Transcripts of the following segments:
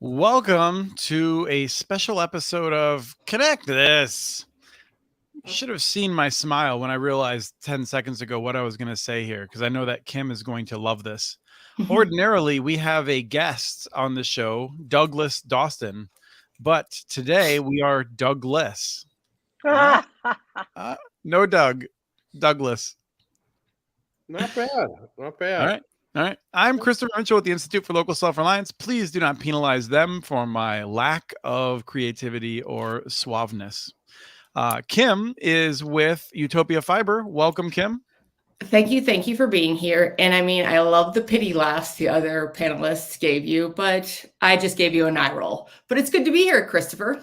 Welcome to a special episode of Connect This. You should have seen my smile when I realized 10 seconds ago what I was going to say here, because I know that Kim is going to love this. Ordinarily, we have a guest on the show, Douglas Dawson, but today we are Dougless. No Doug, Douglas. Not bad. Not bad. All right. All right. I'm Christopher Mitchell with the Institute for Local Self-Reliance. Please do not penalize them for my lack of creativity or suaveness. Kim is with UTOPIA Fiber. Welcome, Kim. Thank you for being here. And I mean, I love the pity laughs the other panelists gave you, but I just gave you an eye roll. But it's good to be here, Christopher.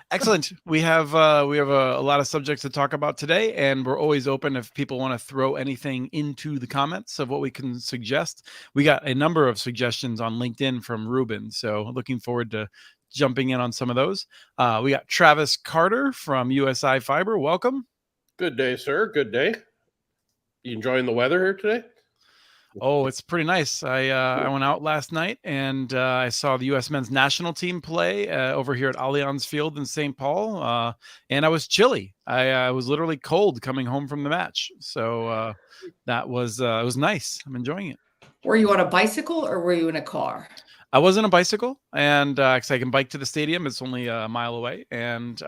Excellent. We have a lot of subjects to talk about today, and we're always open if people want to throw anything into the comments of what we can suggest. We got a number of suggestions on LinkedIn from Ruben, so looking forward to jumping in on some of those. We got Travis Carter from USI Fiber. Welcome. Good day, sir. Good day. You enjoying the weather here today? Oh, it's pretty nice. I went out last night and I saw the U.S. men's national team play over here at Allianz Field in St. Paul, and I was chilly. I was literally cold coming home from the match, so that was it was nice. I'm enjoying it. Were you on a bicycle or were you in a car? I was on a bicycle, and because I can bike to the stadium, it's only a mile away, and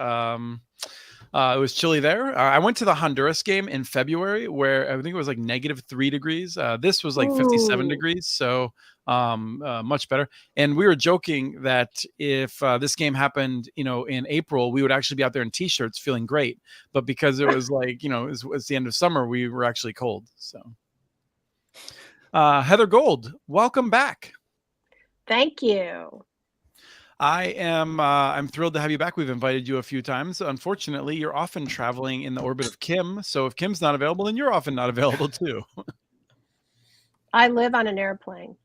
it was chilly there. I went to the Honduras game in February where I think it was like -3 degrees. This was like 57 degrees, so much better. And we were joking that if this game happened, in April, we would actually be out there in t-shirts feeling great. But because it was like, it was the end of summer, we were actually cold. So Heather Gold, welcome back. Thank you. I'm thrilled to have you back. We've invited you a few times. Unfortunately, you're often traveling in the orbit of Kim. So if Kim's not available, then you're often not available too. I live on an airplane.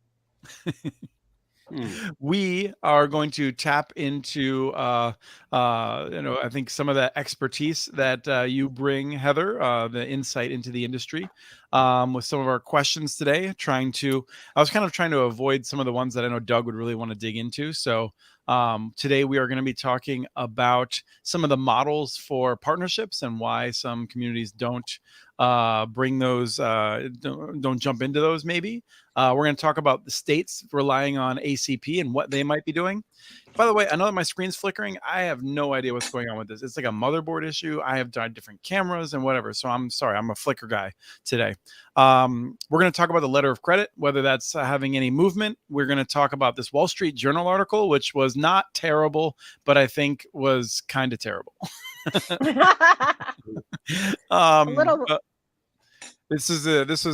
We are going to tap into, I think some of the expertise that you bring, Heather, the insight into the industry, with some of our questions today. I was kind of trying to avoid some of the ones that I know Doug would really want to dig into. So today we are going to be talking about some of the models for partnerships and why some communities don't bring those, don't jump into those maybe. We're going to talk about the states relying on ACP and what they might be doing. By the way, I know that my screen's flickering. I have no idea what's going on with this. It's like a motherboard issue. I have tried different cameras and whatever. So I'm sorry. I'm a flicker guy today. We're going to talk about the letter of credit, whether that's having any movement. We're going to talk about this Wall Street Journal article, which was not terrible, but I think was kind of terrible. This was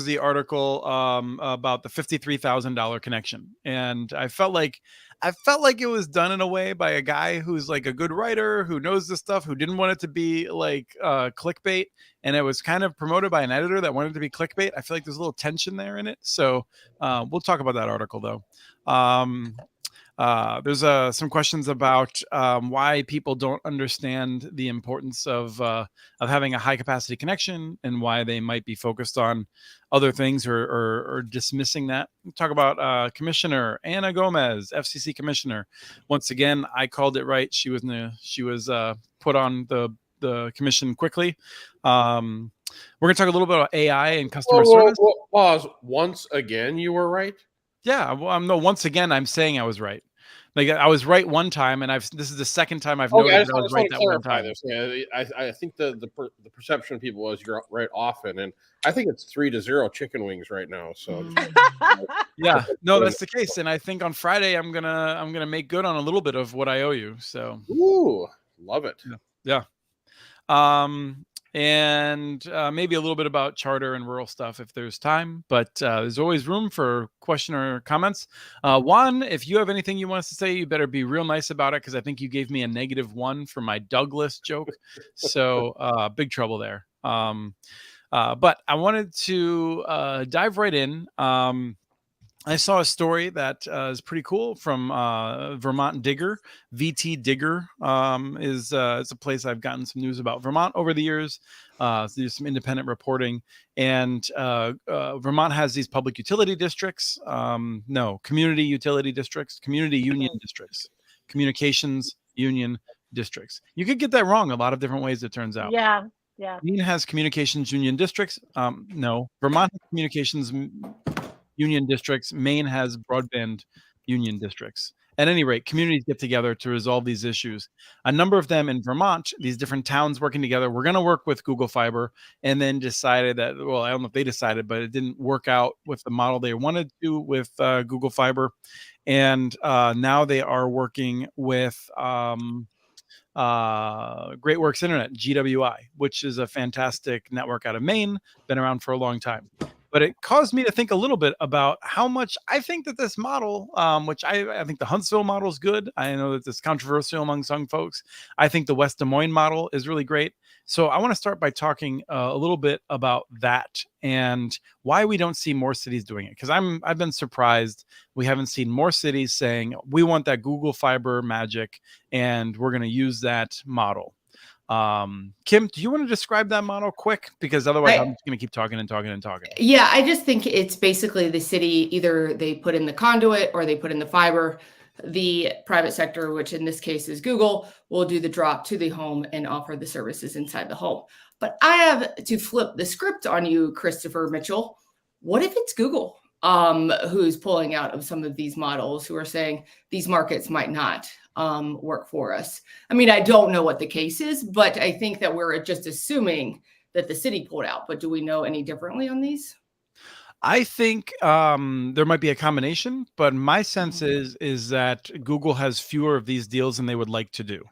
the article about the $53,000 connection, and I felt like it was done in a way by a guy who's like a good writer who knows this stuff, who didn't want it to be like clickbait, and it was kind of promoted by an editor that wanted it to be clickbait. I feel like there's a little tension there in it, so we'll talk about that article though. There's some questions about why people don't understand the importance of having a high capacity connection and why they might be focused on other things or dismissing that. We'll talk about Commissioner Ana Gomez, FCC Commissioner. Once again, I called it right. She was put on the commission quickly. We're going to talk a little bit about AI and customer service. Pause. Once again, you were right? Yeah. Well, no. Once again, I'm saying I was right. Like I was right one time, and this is the second time I've noticed that I was right that one time. This. Yeah, I think the perception of people is you're right often, and I think it's 3-0 chicken wings right now. So yeah, no, that's the case, and I think on Friday I'm gonna make good on a little bit of what I owe you. So, ooh, love it. Yeah. And maybe a little bit about charter and rural stuff if there's time, but there's always room for question or comments. Juan, if you have anything you want us to say, you better be real nice about it, because I think you gave me a -1 for my Douglas joke, so big trouble there. But I wanted to dive right in. I saw a story that is pretty cool from Vermont Digger. VT Digger is a place I've gotten some news about Vermont over the years. So there's some independent reporting, and Vermont has these public utility districts. No, community utility districts, community union districts, communications union districts. You could get that wrong a lot of different ways, it turns out. Yeah. Maine has communications union districts. No, Vermont has communications union districts. Maine has broadband union districts. At any rate, communities get together to resolve these issues. A number of them in Vermont, these different towns working together, we're going to work with Google Fiber, and then decided that, well, I don't know if they decided, but it didn't work out with the model they wanted to with Google Fiber. And now they are working with Great Works Internet, GWI, which is a fantastic network out of Maine, been around for a long time. But it caused me to think a little bit about how much I think that this model, which I think the Huntsville model is good. I know that it's controversial among some folks. I think the West Des Moines model is really great. So I want to start by talking a little bit about that and why we don't see more cities doing it. Because I've been surprised we haven't seen more cities saying we want that Google Fiber magic and we're going to use that model. Kim, do you want to describe that model quick? Because otherwise I'm just going to keep talking and talking and talking. Yeah, I just think it's basically the city, either they put in the conduit or they put in the fiber. The private sector, which in this case is Google, will do the drop to the home and offer the services inside the home. But I have to flip the script on you, Christopher Mitchell. What if it's Google who's pulling out of some of these models, who are saying these markets might not work for us? I mean, I don't know what the case is, but I think that we're just assuming that the city pulled out. But do we know any differently on these? I think there might be a combination, but my sense is that Google has fewer of these deals than they would like to do.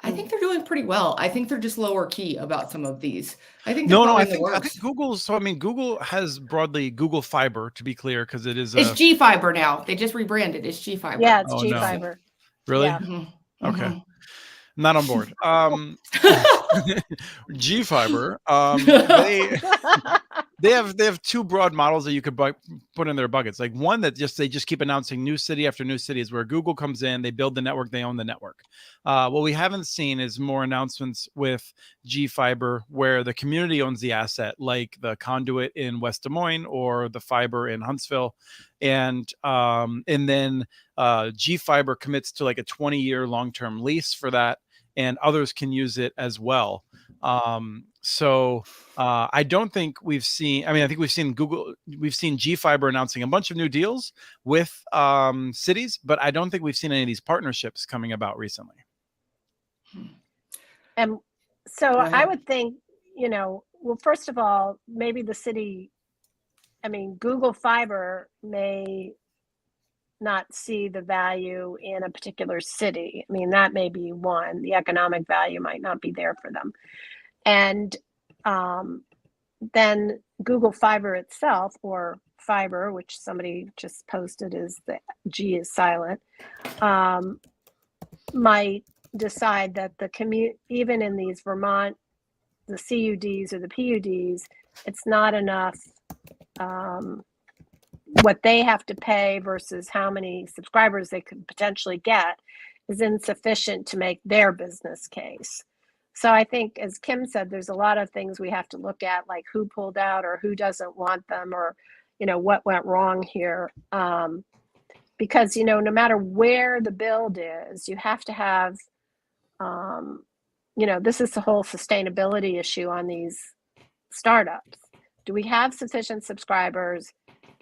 I think they're doing pretty well. I think they're just lower key about some of these. I think I think Google's. So I mean, Google has broadly Google Fiber, to be clear, because it's G Fiber now. They just rebranded. It's G Fiber. Yeah, it's G Fiber. No. Really? Yeah. Mm-hmm. Okay. Mm-hmm. Not on board. G Fiber. They have two broad models that you could put in their buckets. Like one that they just keep announcing new city after new city, is where Google comes in, they build the network, they own the network. What we haven't seen is more announcements with G Fiber where the community owns the asset, like the conduit in West Des Moines or the fiber in Huntsville, and then G Fiber commits to like a 20-year long-term lease for that, and others can use it as well. So I don't think we've seen, I think we've seen G Fiber announcing a bunch of new deals with cities, but I don't think we've seen any of these partnerships coming about recently. And so I would think, well, first of all, maybe the city, Google Fiber may not see the value in a particular city. That may be one. The economic value might not be there for them. And then Google Fiber itself, or Fiber, which somebody just posted is the G is silent, might decide that even in these Vermont, the CUDs or the PUDs, it's not enough what they have to pay versus how many subscribers they could potentially get is insufficient to make their business case. So I think, as Kim said, there's a lot of things we have to look at, like who pulled out or who doesn't want them, or, what went wrong here. Because, no matter where the build is, you have to have, this is the whole sustainability issue on these startups. Do we have sufficient subscribers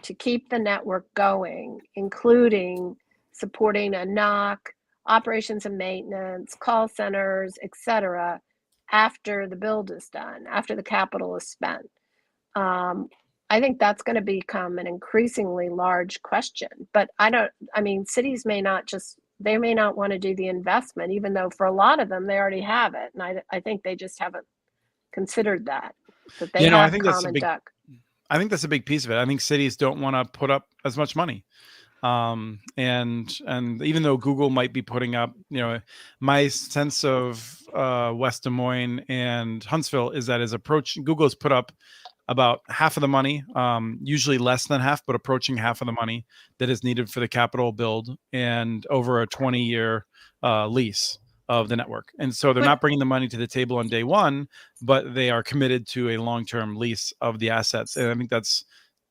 to keep the network going, including supporting a NOC, operations and maintenance, call centers, etc., after the build is done, after the capital is spent? I think that's going to become an increasingly large question. But cities may not want to do the investment, even though for a lot of them, they already have it. And I think they just haven't considered that they have I think common duck. I think that's a big piece of it. I think cities don't want to put up as much money. And even though Google might be putting up, my sense of West Des Moines and Huntsville is that Google's put up about half of the money, usually less than half, but approaching half of the money that is needed for the capital build and over a 20-year lease of the network. And so they're not bringing the money to the table on day one, but they are committed to a long-term lease of the assets. And I think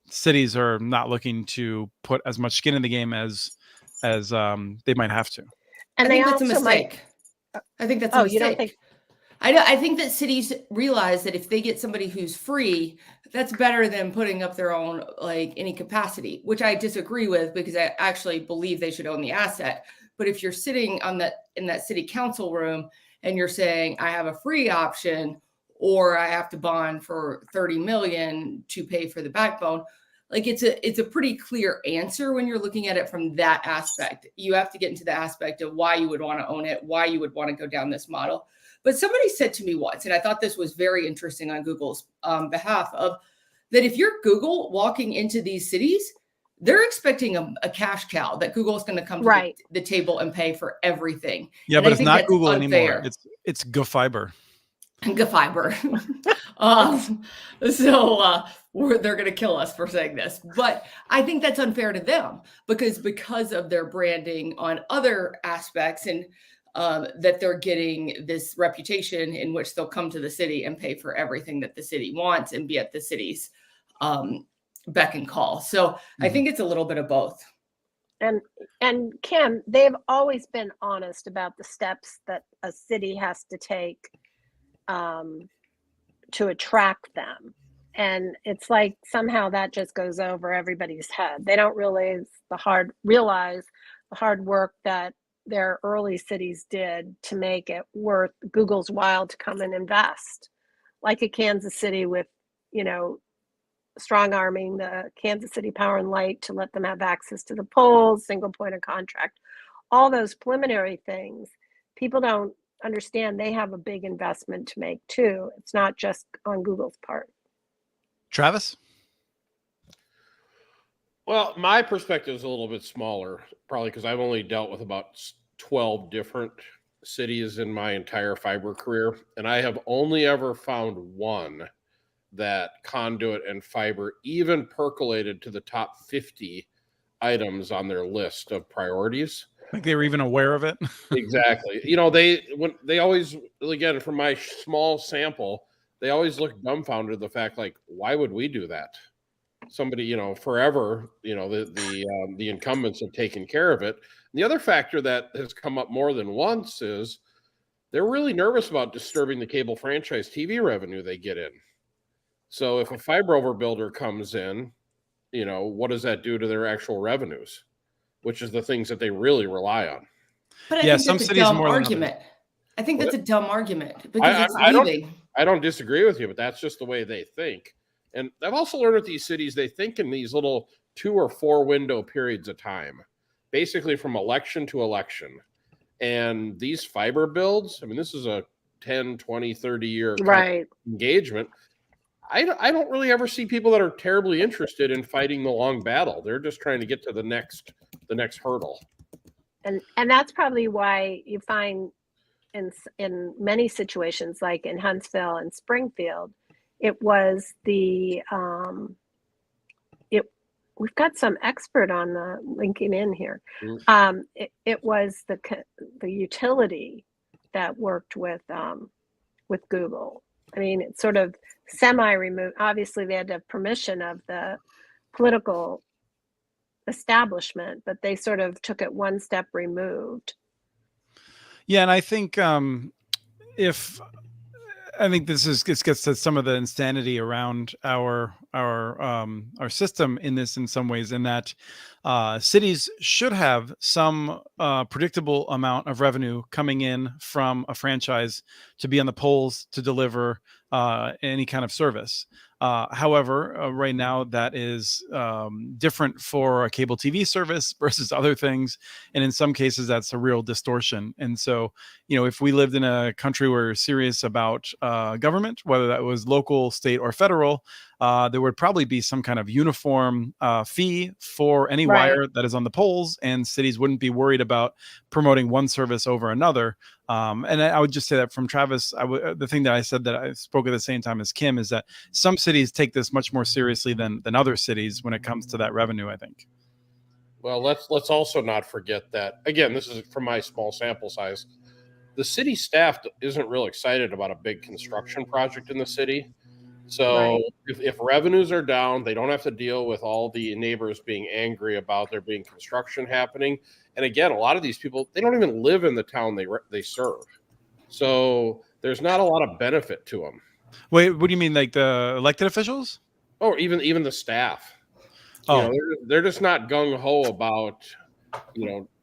cities are not looking to put as much skin in the game as they might have to. And I think that's a mistake. I think that's a mistake. You don't think? I think that cities realize that if they get somebody who's free, that's better than putting up their own, like, any capacity, which I disagree with, because I actually believe they should own the asset. But if you're sitting in that city council room and you're saying, I have a free option, or I have to bond for 30 million to pay for the backbone, like, it's a pretty clear answer when you're looking at it from that aspect. You have to get into the aspect of why you would want to own it, why you would want to go down this model. But somebody said to me once, and I thought this was very interesting on Google's behalf, of that if you're Google walking into these cities, they're expecting a cash cow that Google's going to come to the table and pay for everything. Yeah, and but it's not Google anymore. It's GoFiber. GoFiber. They're going to kill us for saying this, but I think that's unfair to them because of their branding on other aspects, and that they're getting this reputation in which they'll come to the city and pay for everything that the city wants and be at the city's beck and call. So I think it's a little bit of both. And Kim, they've always been honest about the steps that a city has to take to attract them. And it's like somehow that just goes over everybody's head. They don't realize the hard work that their early cities did to make it worth Google's while to come and invest. Like a Kansas City with, strong arming the Kansas City Power and Light to let them have access to the polls, single point of contract, all those preliminary things. People don't understand they have a big investment to make too. It's not just on Google's part. Travis? Well, my perspective is a little bit smaller, probably because I've only dealt with about 12 different cities in my entire fiber career, and I have only ever found one that conduit and fiber even percolated to the top 50 items on their list of priorities. I think they were even aware of it. Exactly. They always, again, from my small sample, they always look dumbfounded at the fact, like, why would we do that? Somebody, forever, the incumbents have taken care of it. And the other factor that has come up more than once is they're really nervous about disturbing the cable franchise TV revenue they get in. So if a fiber overbuilder comes in, what does that do to their actual revenues, which is the things that they really rely on? But I think that's a dumb argument. I think that's a dumb argument because I don't disagree with you, but that's just the way they think. And I've also learned with these cities, they think in these little 2 or 4 window periods of time, basically from election to election. And these fiber builds, this is a 10, 20, 30-year engagement. I don't really ever see people that are terribly interested in fighting the long battle. They're just trying to get to the next hurdle. And that's probably why you find in many situations, like in Huntsville and Springfield, it was we've got some expert on the linking in here. It was the utility that worked with Google. It's sort of semi-removed. Obviously, they had to have permission of the political establishment, but they sort of took it one step removed. Yeah, and I think this gets to some of the insanity around our system in some ways, in that cities should have some predictable amount of revenue coming in from a franchise to be on the polls to deliver any kind of service. However, right now that is different for a cable TV service versus other things. And in some cases, that's a real distortion. And so, if we lived in a country where we're serious about government, whether that was local, state, or federal, there would probably be some kind of uniform fee for any wire that is on the poles, and cities wouldn't be worried about promoting one service over another. And I would just say that from Travis, the thing that I said that I spoke at the same time as Kim is that some cities cities take this much more seriously than other cities when it comes to that revenue, I think. Well, let's also not forget that, again, this is from my small sample size. The city staff isn't real excited about a big construction project in the city. So Right. if revenues are down, they don't have to deal with all the neighbors being angry about there being construction happening. And again, a lot of these people, they don't even live in the town they serve. So there's not a lot of benefit to them. Wait, what do you mean, like the elected officials? Or even the staff. Oh, You know, they're just not gung ho about,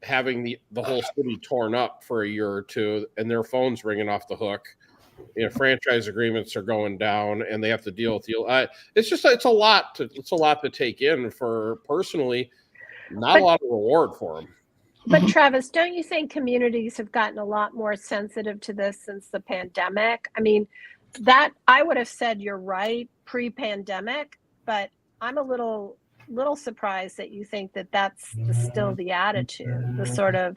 having the whole city torn up for a year or two and their phones ringing off the hook. Franchise agreements are going down and they have to deal with it's a lot to take in for personally, not a lot of reward for them. But Travis, don't you think communities have gotten a lot more sensitive to this since the pandemic? I mean, that I would have said you're right pre-pandemic, but I'm a little surprised that you think that that's still the attitude, the sort of,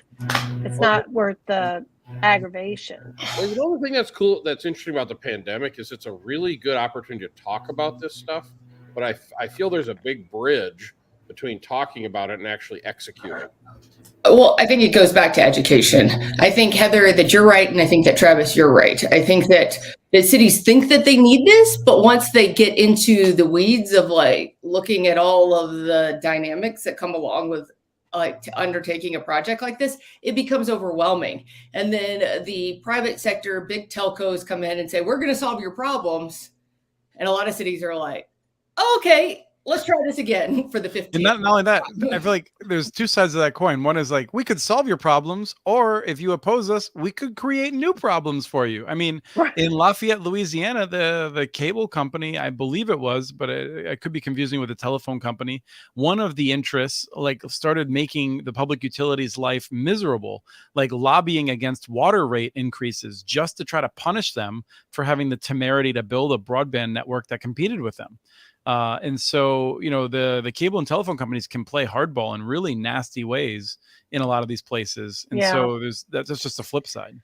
it's not worth the aggravation. Well, the only thing that's cool, that's interesting about the pandemic is it's a really good opportunity to talk about this stuff. But I feel there's a big bridge between talking about it and actually executing. Well, I think it goes back to education. I think, Heather, that you're right. And I think that, Travis, you're right. I think that cities think that they need this, but once they get into the weeds of like looking at all of the dynamics that come along with like undertaking a project like this, it becomes overwhelming. And then the private sector, big telcos come in and say, we're going to solve your problems. And a lot of cities are like, oh, okay, let's try this again for the 15th. And not only that, I feel like there's two sides of that coin. One is like, we could solve your problems, or if you oppose us, we could create new problems for you. I mean, in Lafayette, Louisiana, the cable company, I believe it was, but I could be confusing with the telephone company. One of the interests like started making the public utilities life miserable, like lobbying against water rate increases just to try to punish them for having the temerity to build a broadband network that competed with them. And so, the cable and telephone companies can play hardball in really nasty ways in a lot of these places. And so that's just a flip side.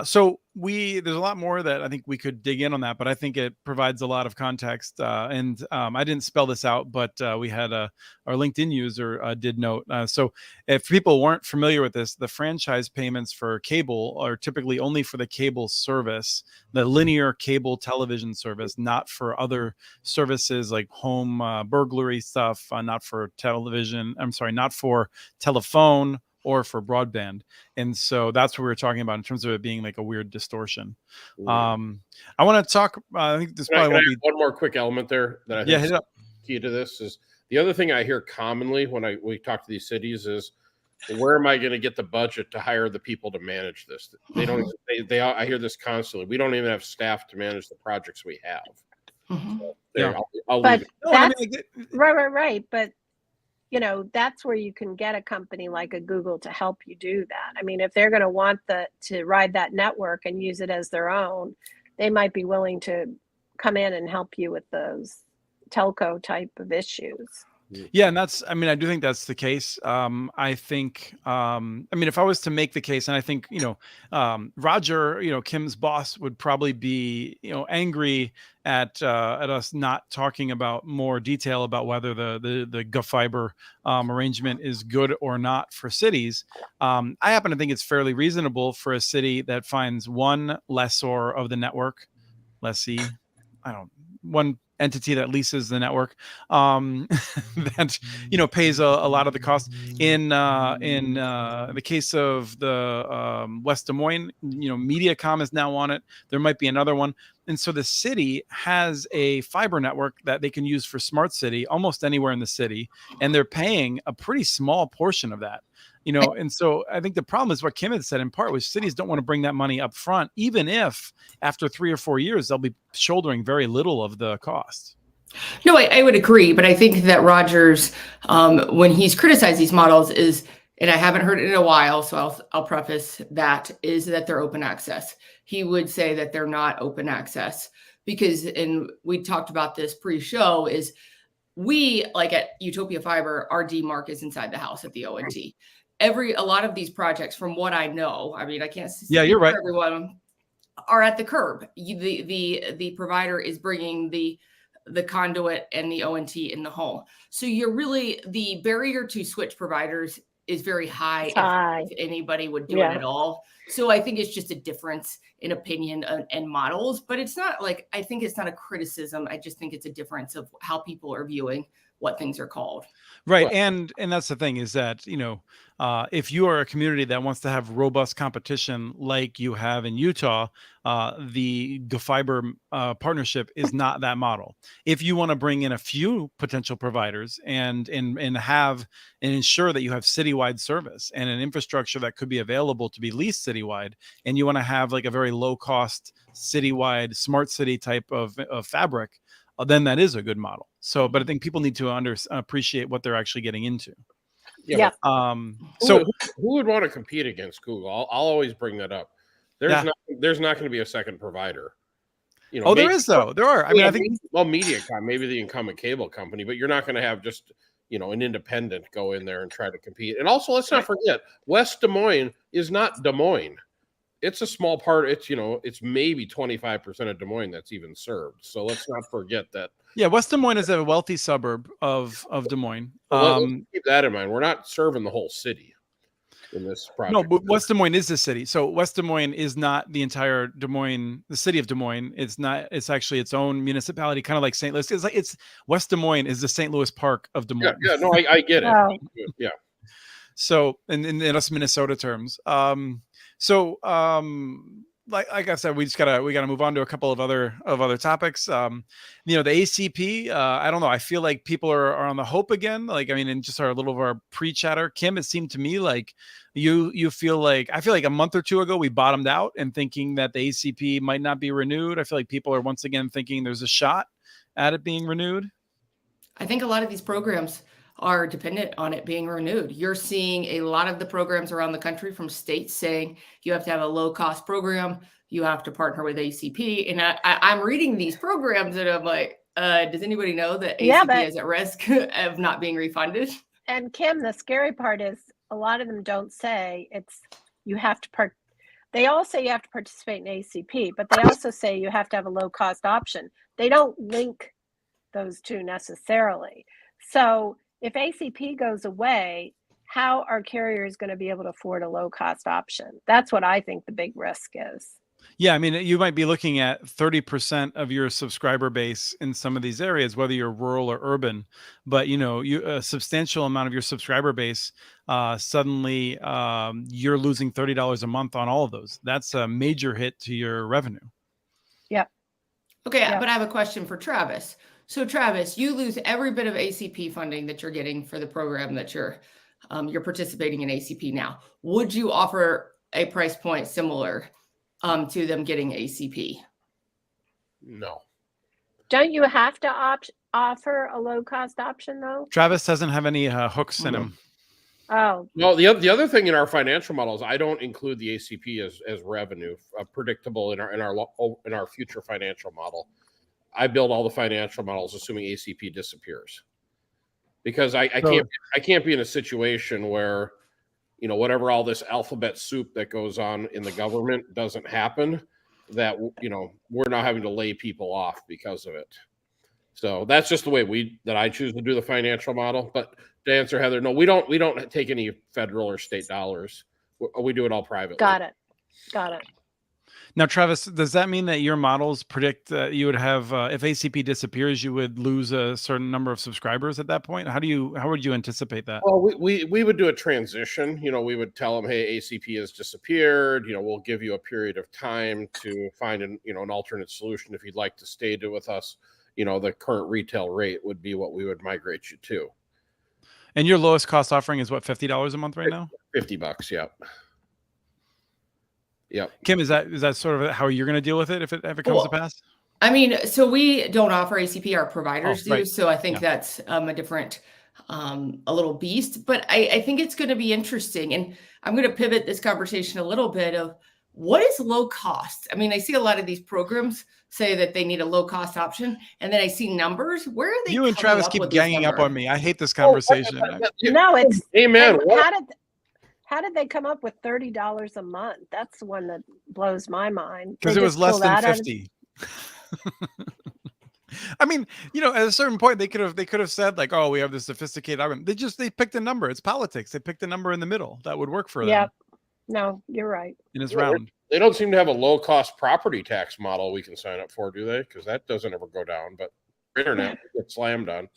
So there's a lot more that I think we could dig in on that, but I think it provides a lot of context. And I didn't spell this out, but we had our LinkedIn user did note. So if people weren't familiar with this, the franchise payments for cable are typically only for the cable service, the linear cable television service, not for other services like home burglary stuff, not for television. I'm sorry, not for telephone or for broadband. And so that's what we were talking about in terms of it being like a weird distortion. I want to talk, I think this probably won't be one more quick element there that I think hit it up. Key to this is the other thing I hear commonly when we talk to these cities is, where am I going to get the budget to hire the people to manage this? They don't, I hear this constantly. We don't even have staff to manage the projects we have. So I'll leave it. Right. But that's where you can get a company like a Google to help you do that. I mean, if they're going to want to ride that network and use it as their own, they might be willing to come in and help you with those telco type of issues. Yeah. And I do think that's the case. I think, if I was to make the case, and I think, Roger, Kim's boss would probably be, angry at us not talking about more detail about whether the Fiber arrangement is good or not for cities. I happen to think it's fairly reasonable for a city that finds one lessor of the network, one entity that leases the network, that pays a lot of the cost. In the case of the West Des Moines, Mediacom is now on it. There might be another one, and so the city has a fiber network that they can use for smart city almost anywhere in the city, and they're paying a pretty small portion of that. And so I think the problem is what Kim had said in part, which cities don't want to bring that money up front, even if after 3 or 4 years, they'll be shouldering very little of the cost. No, I would agree. But I think that Rogers, when he's criticized these models is, and I haven't heard it in a while, so I'll preface that, is that they're open access. He would say that they're not open access because, and we talked about this pre-show, is we, like at UTOPIA Fiber, our DMARC is inside the house at the ONT. A lot of these projects, from what I know, I mean, I can't speak you're right. for everyone. are at the curb. The provider is bringing the conduit and the ONT in the home. So the barrier to switch providers is very high, if anybody would do it at all. So I think it's just a difference in opinion and models, but it's not like, I think it's not a criticism. I just think it's a difference of how people are viewing what things are called. Right. And that's the thing is that, if you are a community that wants to have robust competition like you have in Utah, the Fiber partnership is not that model. If you want to bring in a few potential providers and ensure that you have citywide service and an infrastructure that could be available to be leased citywide, and you want to have like a very low cost citywide smart city type of fabric, then that is a good model. So, but I think people need to appreciate what they're actually getting into. Yeah. So who would want to compete against Google? I'll always bring that up. There's not going to be a second provider. There is though. There are. I mean, I think Mediacom, maybe the incumbent cable company, but you're not going to have just an independent go in there and try to compete. And also, let's not forget, West Des Moines is not Des Moines. It's a small part. It's maybe 25% of Des Moines that's even served. So let's not forget that. Yeah, West Des Moines is a wealthy suburb of Des Moines. Let's keep that in mind. We're not serving the whole city in this project. No, but West Des Moines is the city. So West Des Moines is not the entire Des Moines, the city of Des Moines. It's not. It's actually its own municipality, kind of like St. Louis. It's West Des Moines is the St. Louis Park of Des Moines. Yeah, no, I get it. Wow. Yeah. So in us Minnesota terms, like I said, we gotta move on to a couple of other topics. The ACP, I don't know. I feel like people are on the hope again. Like, I mean, in just our pre-chatter, Kim, it seemed to me like you feel like, I feel like a month or two ago we bottomed out and thinking that the ACP might not be renewed. I feel like people are once again thinking there's a shot at it being renewed. I think a lot of these programs are dependent on it being renewed. You're seeing a lot of the programs around the country from states saying you have to have a low cost program. You have to partner with ACP. And I'm reading these programs and I'm like, does anybody know that ACP is at risk of not being refunded? And Kim, the scary part is a lot of them don't say you have to they all say you have to participate in ACP, but they also say you have to have a low cost option. They don't link those two necessarily. So if ACP goes away, how are carriers going to be able to afford a low cost option? That's what I think the big risk is. Yeah, I mean, you might be looking at 30% of your subscriber base in some of these areas, whether you're rural or urban, but a substantial amount of your subscriber base, suddenly you're losing $30 a month on all of those. That's a major hit to your revenue. Yep. Okay, but I have a question for Travis. So Travis, you lose every bit of ACP funding that you're getting for the program that you're participating in ACP now. Would you offer a price point similar to them getting ACP? No. Don't you have to offer a low cost option though? Travis doesn't have any hooks in him. Oh. Well, the other thing in our financial models, I don't include the ACP as revenue predictable in our future financial model. I build all the financial models assuming ACP disappears, because I can't be in a situation where whatever all this alphabet soup that goes on in the government doesn't happen, that we're not having to lay people off because of it. So that's just the way I choose to do the financial model. But to answer Heather, no, we don't take any federal or state dollars. We do it all privately. Got it. Now, Travis, does that mean that your models predict that you would have, if ACP disappears, you would lose a certain number of subscribers at that point? How would you anticipate that? Well, we would do a transition. We would tell them, hey, ACP has disappeared. We'll give you a period of time to find an alternate solution if you'd like to stay with us. The current retail rate would be what we would migrate you to. And your lowest cost offering is what, $50 a month right now? $50, yeah. Yeah. Kim, is that sort of how you're going to deal with it if it comes to pass? I mean, so we don't offer ACP, our providers do. Right. So I think that's a different, a little beast. But I think it's going to be interesting. And I'm going to pivot this conversation a little bit of what is low cost? I mean, I see a lot of these programs say that they need a low cost option. And then I see numbers. Where are they? You and Travis keep ganging up on me. I hate this conversation. No, it's amen. How did they come up with $30 a month? That's the one that blows my mind. Because They it was just less pulled than that out of- 50. I mean, at a certain point, they could have said like, "Oh, we have this sophisticated argument." They picked a number. It's politics. They picked a number in the middle that would work for them Yep. No, you're right. in this Yeah, round. They don't seem to have a low cost property tax model we can sign up for, do they? Because that doesn't ever go down. But internet gets slammed on.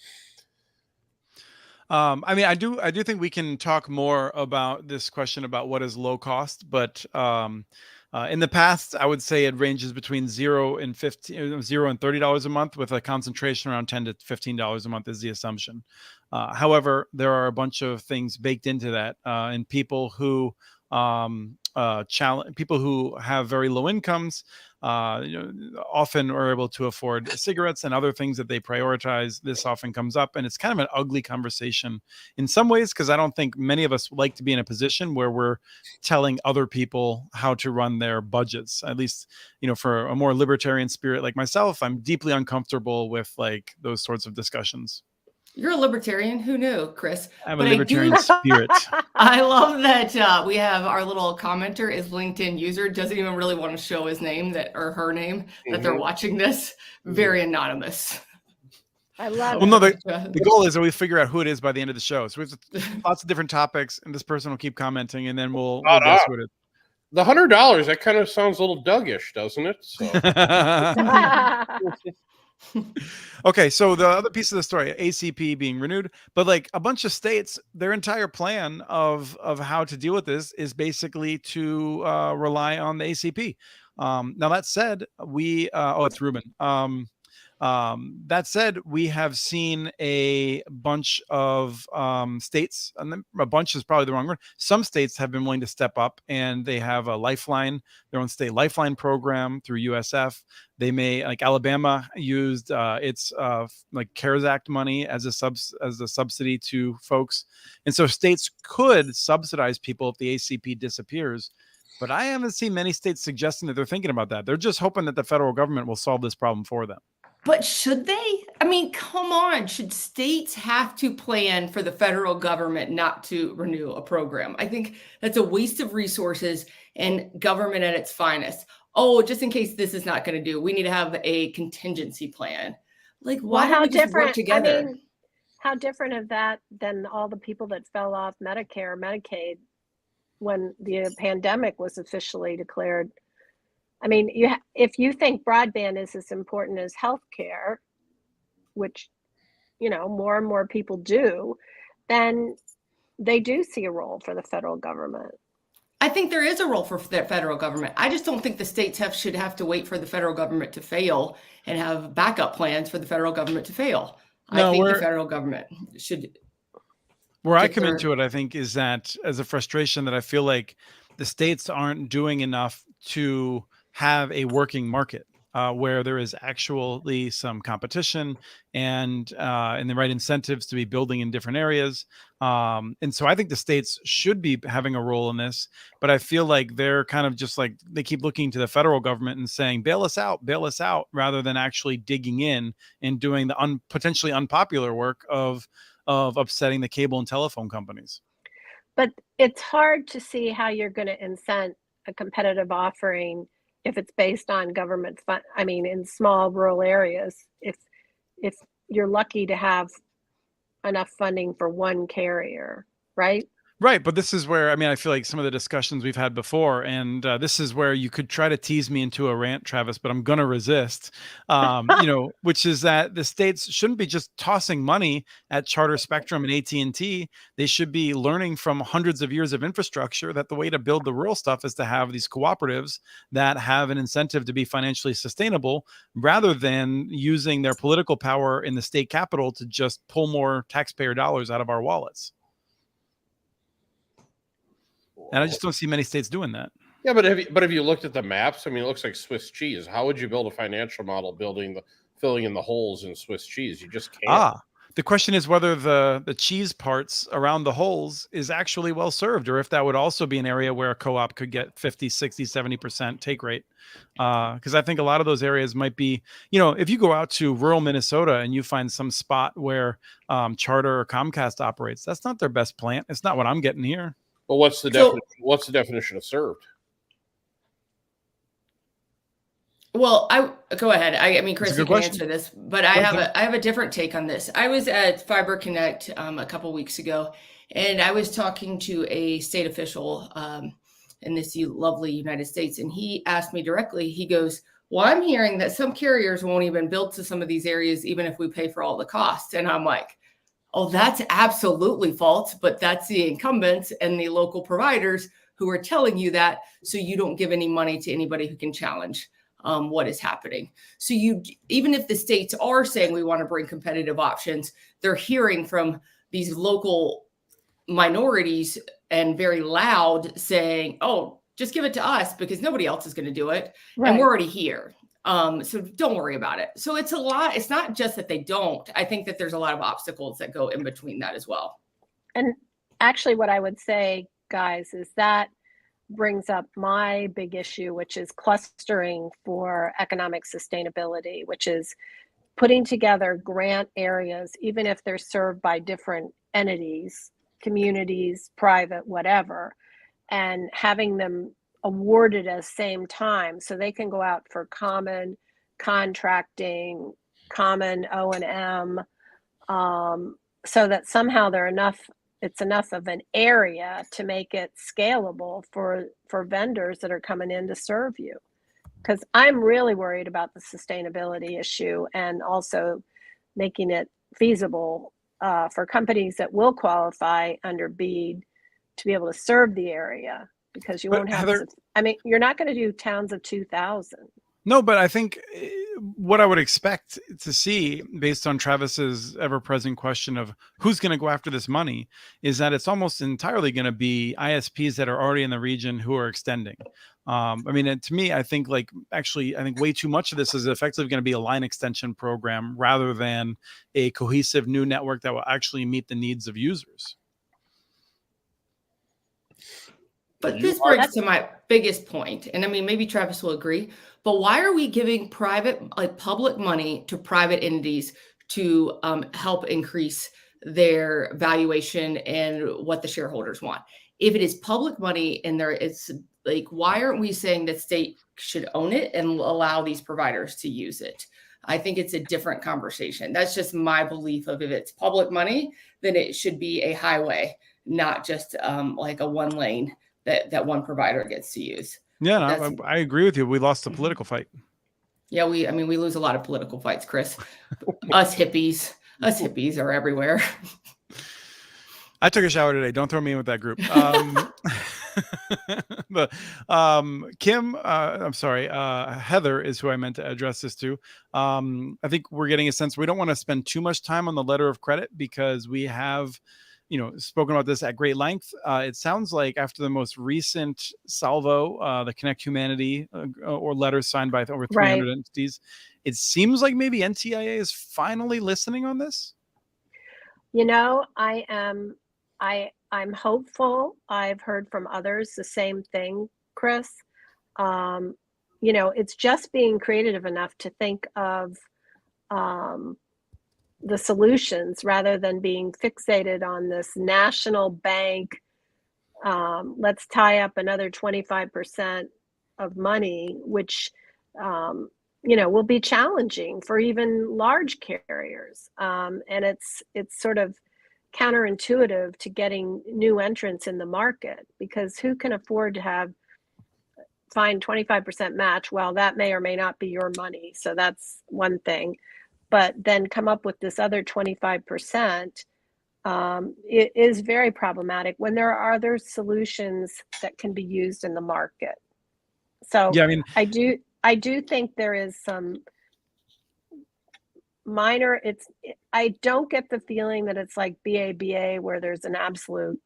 I mean, I do think we can talk more about this question about what is low cost, but in the past, I would say it ranges between $0 and $30 a month, with a concentration around $10 to $15 a month is the assumption. However, there are a bunch of things baked into that, and people who people who have very low incomes, often are able to afford cigarettes and other things that they prioritize. This often comes up, and it's kind of an ugly conversation in some ways, because I don't think many of us like to be in a position where we're telling other people how to run their budgets. At least, for a more libertarian spirit like myself, I'm deeply uncomfortable with like those sorts of discussions. You're a libertarian. Who knew, Chris? I'm a libertarian spirit. I love that we have our little commenter is LinkedIn user, doesn't even really want to show his name or her name that they're watching this. Very anonymous. I love Well, no, it. the goal is that we figure out who it is by the end of the show. So we have lots of different topics, and this person will keep commenting, and then we'll guess who it is. The $100, that kind of sounds a little Doug-ish, doesn't it? So. Okay, so the other piece of the story, ACP being renewed, but like a bunch of states, their entire plan of how to deal with this is basically to rely on the ACP. Now that said, it's Ruben. That said, we have seen a bunch of states, and a bunch is probably the wrong word. Some states have been willing to step up, and they have a lifeline, their own state lifeline program through USF. They may, like Alabama, used its like CARES Act money as a subsidy to folks, and so states could subsidize people if the ACP disappears. But I haven't seen many states suggesting that they're thinking about that. They're just hoping that the federal government will solve this problem for them. But should they? I mean, come on. Should states have to plan for the federal government not to renew a program? I think that's a waste of resources and government at its finest. Oh, just in case this is not going to do, we need to have a contingency plan. Like, why don't we just work together? I mean, how different is that than all the people that fell off Medicare, Medicaid when the pandemic was officially declared? I mean, if you think broadband is as important as healthcare, which, more and more people do, then they do see a role for the federal government. I think there is a role for the federal government. I just don't think the states should have to wait for the federal government to fail and have backup plans for the federal government to fail. I think the federal government should. Where I come into it, I think, is that as a frustration that I feel like the states aren't doing enough to have a working market where there is actually some competition and the right incentives to be building in different areas. And so I think the states should be having a role in this, but I feel like they're kind of just like, they keep looking to the federal government and saying, bail us out, rather than actually digging in and doing the potentially unpopular work of upsetting the cable and telephone companies. But it's hard to see how you're going to incent a competitive offering if it's based on government fund. I mean, in small rural areas, if you're lucky to have enough funding for one carrier, right? Right. But this is where, I mean, I feel like some of the discussions we've had before, and this is where you could try to tease me into a rant, Travis, but I'm going to resist, which is that the states shouldn't be just tossing money at Charter Spectrum and AT&T. They should be learning from hundreds of years of infrastructure that the way to build the rural stuff is to have these cooperatives that have an incentive to be financially sustainable, rather than using their political power in the state capital to just pull more taxpayer dollars out of our wallets. And I just don't see many states doing that. Yeah, but have you looked at the maps? I mean, it looks like Swiss cheese. How would you build a financial model filling in the holes in Swiss cheese? You just can't. The question is whether the cheese parts around the holes is actually well served, or if that would also be an area where a co-op could get 50, 60, 70% take rate. Because I think a lot of those areas might be, if you go out to rural Minnesota and you find some spot where Charter or Comcast operates, that's not their best plant. It's not what I'm getting here. Well, what's the So- definition? What's the definition of served? Well, I go ahead. I mean, That's a Chris, good you can question. answer this, but I have a different take on this. I was at Fiber Connect a couple weeks ago, and I was talking to a state official in this lovely United States, and he asked me directly. He goes, "Well, I'm hearing that some carriers won't even build to some of these areas, even if we pay for all the costs." And I'm like, "Oh, that's absolutely false, but that's the incumbents and the local providers who are telling you that, so you don't give any money to anybody who can challenge what is happening." So even if the states are saying we want to bring competitive options, they're hearing from these local minorities and very loud saying, "Oh, just give it to us because nobody else is going to do it. Right. And we're already here. So don't worry about it." So it's a lot. It's not just that they don't. I think that there's a lot of obstacles that go in between that as well. And actually, what I would say, guys, is that brings up my big issue, which is clustering for economic sustainability, which is putting together grant areas, even if they're served by different entities, communities, private, whatever, and having them awarded at the same time so they can go out for common contracting, common O&M, so that somehow it's enough of an area to make it scalable for vendors that are coming in to serve you. Because I'm really worried about the sustainability issue and also making it feasible for companies that will qualify under BEAD to be able to serve the area, because you won't have, Heather, I mean, you're not going to do towns of 2,000. No, but I think what I would expect to see, based on Travis's ever-present question of who's going to go after this money, is that it's almost entirely going to be ISPs that are already in the region who are extending. I mean, to me, I think way too much of this is effectively going to be a line extension program rather than a cohesive new network that will actually meet the needs of users. But this brings to my biggest point, and I mean, maybe Travis will agree, but why are we giving public money to private entities to help increase their valuation and what the shareholders want? If it is public money and it's like, why aren't we saying that state should own it and allow these providers to use it? I think it's a different conversation. That's just my belief of, if it's public money, then it should be a highway, not just like a one lane that one provider gets to use. Yeah, no, I agree with you. We lost the political fight. Yeah, we lose a lot of political fights, Chris. Us hippies are everywhere. I took a shower today. Don't throw me in with that group. But Kim, I'm sorry, Heather is who I meant to address this to. I think we're getting a sense we don't want to spend too much time on the letter of credit because we have, spoken about this at great length. It sounds like after the most recent salvo, the Connect Humanity or letters signed by over 300 entities, it seems like maybe NTIA is finally listening on this. I'm hopeful. I've heard from others the same thing, Chris. It's just being creative enough to think of the solutions rather than being fixated on this national bank. Let's tie up another 25% of money, which will be challenging for even large carriers. And it's sort of counterintuitive to getting new entrants in the market, because who can afford to find 25% match? Well, that may or may not be your money. So that's one thing. But then come up with this other 25%, it is very problematic when there are other solutions that can be used in the market. So yeah, I do think there is some minor, I don't get the feeling that it's like BABA where there's an absolute,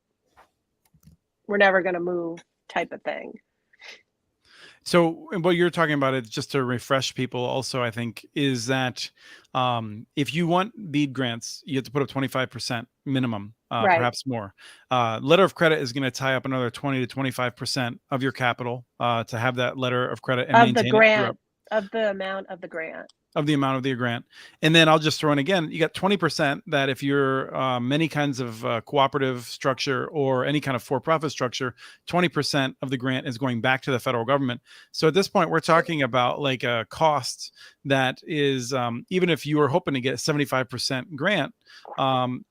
we're never going to move type of thing. So what you're talking about, it just to refresh people also, I think, is that if you want BEAD grants, you have to put up 25% minimum, perhaps more. Letter of credit is going to tie up another 20 to 25% of your capital to have that letter of credit and maintain the grant, of the amount of the grant. of the amount of the grant. And then I'll just throw in again, you got 20% that if you're any kinds of cooperative structure or any kind of for-profit structure, 20% of the grant is going back to the federal government. So at this point, we're talking about like a cost that is, even if you were hoping to get a 75% grant,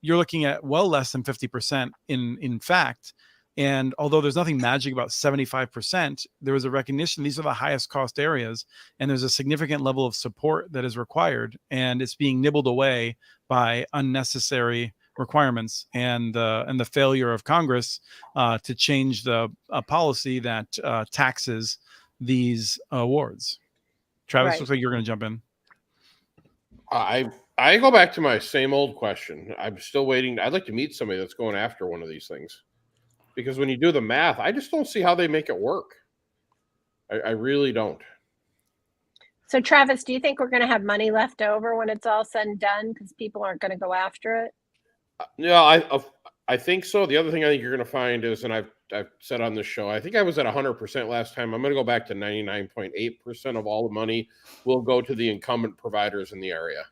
you're looking at well less than 50% in fact. And although there's nothing magic about 75%, there was a recognition these are the highest cost areas, and there's a significant level of support that is required, and it's being nibbled away by unnecessary requirements and the failure of Congress to change the policy that taxes these awards. Travis, Right. looks like you're going to jump in. I go back to my same old question. I'm still waiting. I'd like to meet somebody that's going after one of these things. Because when you do the math, I just don't see how they make it work. I really don't. So Travis, do you think we're going to have money left over when it's all said and done because people aren't going to go after it? Yeah, I think so. The other thing I think you're going to find is, and I've said on this show, I think I was at 100% last time. I'm going to go back to 99.8% of all the money will go to the incumbent providers in the area.